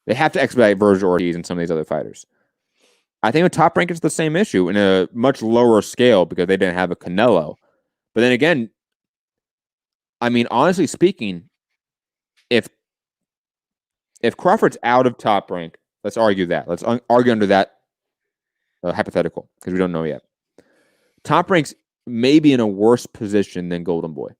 They have to expedite Virgil Ortiz and some of these other fighters. I think with Top Rank, it's the same issue in a much lower scale because they didn't have a Canelo. But then again, I mean, honestly speaking, if Crawford's out of Top Rank, let's argue that. Let's argue under that hypothetical because we don't know yet. Top Rank's maybe in a worse position than Golden Boy.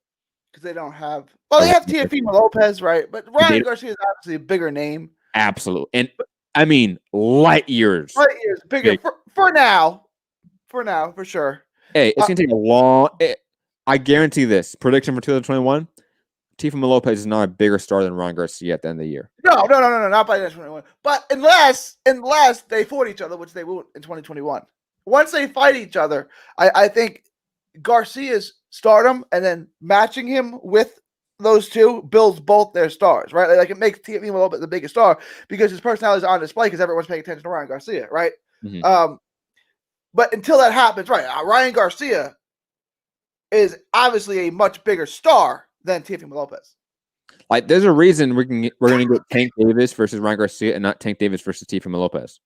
Because they don't have... Well, they have Teofimo Lopez, right? But Ryan Garcia is obviously a bigger name. Absolutely. And, I mean, light years. Light years bigger. For now. For sure. Hey, it's going to take a long... I guarantee this. Prediction for 2021, Teofimo Lopez is not a bigger star than Ryan Garcia at the end of the year. No, not by 2021. But unless they fought each other, which they won't in 2021. Once they fight each other, I think Garcia's stardom and then matching him with those two builds both their stars, right? Like it makes Teofimo Lopez the biggest star because his personality is on display because everyone's paying attention to Ryan Garcia, right? Mm-hmm. But until that happens, right, Ryan Garcia is obviously a much bigger star than Teofimo Lopez. Like, there's a reason we're going to get Tank Davis versus Ryan Garcia and not Tank Davis versus Teofimo Lopez.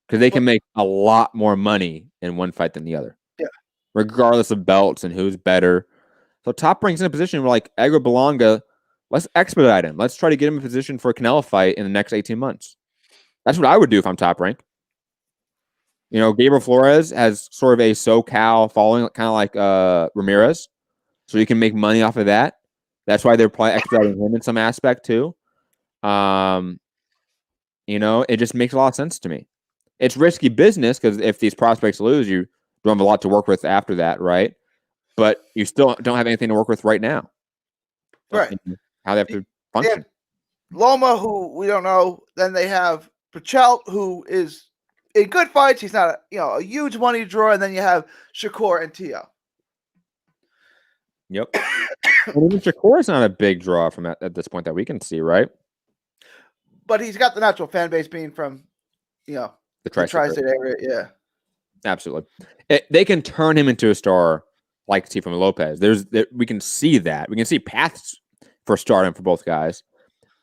Because they can make a lot more money in one fight than the other. Yeah. Regardless of belts and who's better. So Top Rank's in a position where, like, Edgar Belonga, let's expedite him. Let's try to get him in position for a Canelo fight in the next 18 months. That's what I would do if I'm Top Rank. You know, Gabriel Flores has sort of a SoCal following, kind of like Ramirez. So you can make money off of that. That's why they're probably expediting him in some aspect too. You know, it just makes a lot of sense to me. It's risky business because if these prospects lose, you don't have a lot to work with after that, right? But you still don't have anything to work with right now. Right. How they have to function. Loma, who we don't know. Then they have Pachelt, who is in good fights. He's not a huge money draw. And then you have Shakur and Tio. Yep. Well, even Shakur is not a big draw from at this point that we can see, right? But he's got the natural fan base being from, the tri-state area. Yeah. Absolutely. They can turn him into a star like Teofimo Lopez. We can see that. We can see paths for stardom for both guys.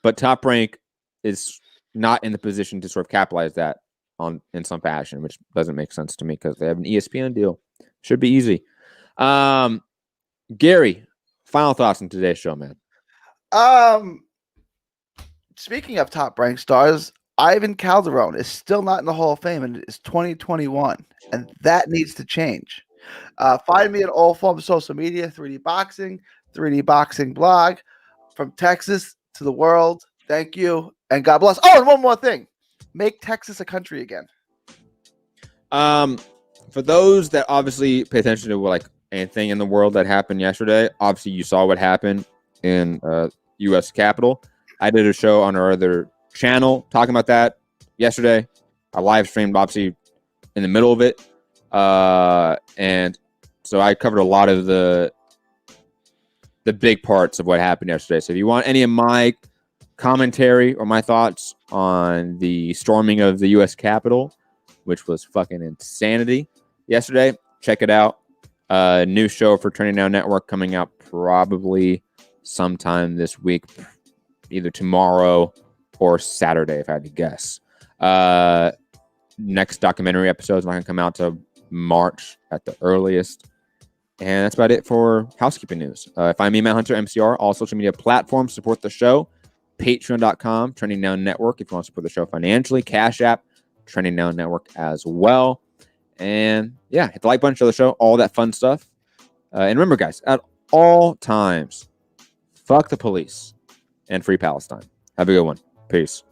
But Top Rank is not in the position to sort of capitalize that in some fashion, which doesn't make sense to me because they have an ESPN deal. Should be easy. Gary, final thoughts on today's show, man. Speaking of top ranked stars, Ivan Calderon is still not in the Hall of Fame, and it is 2021, and that needs to change. Find me at all forms of social media, 3D Boxing blog, from Texas to the world. Thank you, and God bless. Oh, and one more thing. Make Texas a country again. For those that obviously pay attention to like anything in the world that happened yesterday, obviously you saw what happened in U.S. Capitol. I did a show on our other channel talking about that yesterday. I live streamed obviously in the middle of it. And so I covered a lot of the big parts of what happened yesterday. So if you want any of my commentary or my thoughts on the storming of the U.S. Capitol, which was fucking insanity yesterday, check it out. New show for Trending Now Network coming out probably sometime this week, either tomorrow or Saturday, if I had to guess. Next documentary episode is not going to come out to March at the earliest. And that's about it for housekeeping news. Find me, Matt Hunter, MCR, all social media platforms. Support the show. Patreon.com, Trending Now Network, if you want to support the show financially. Cash App, Trending Now Network as well. And yeah, hit the like button, show the show, all that fun stuff. And remember, guys, at all times, fuck the police and free Palestine. Have a good one. Peace.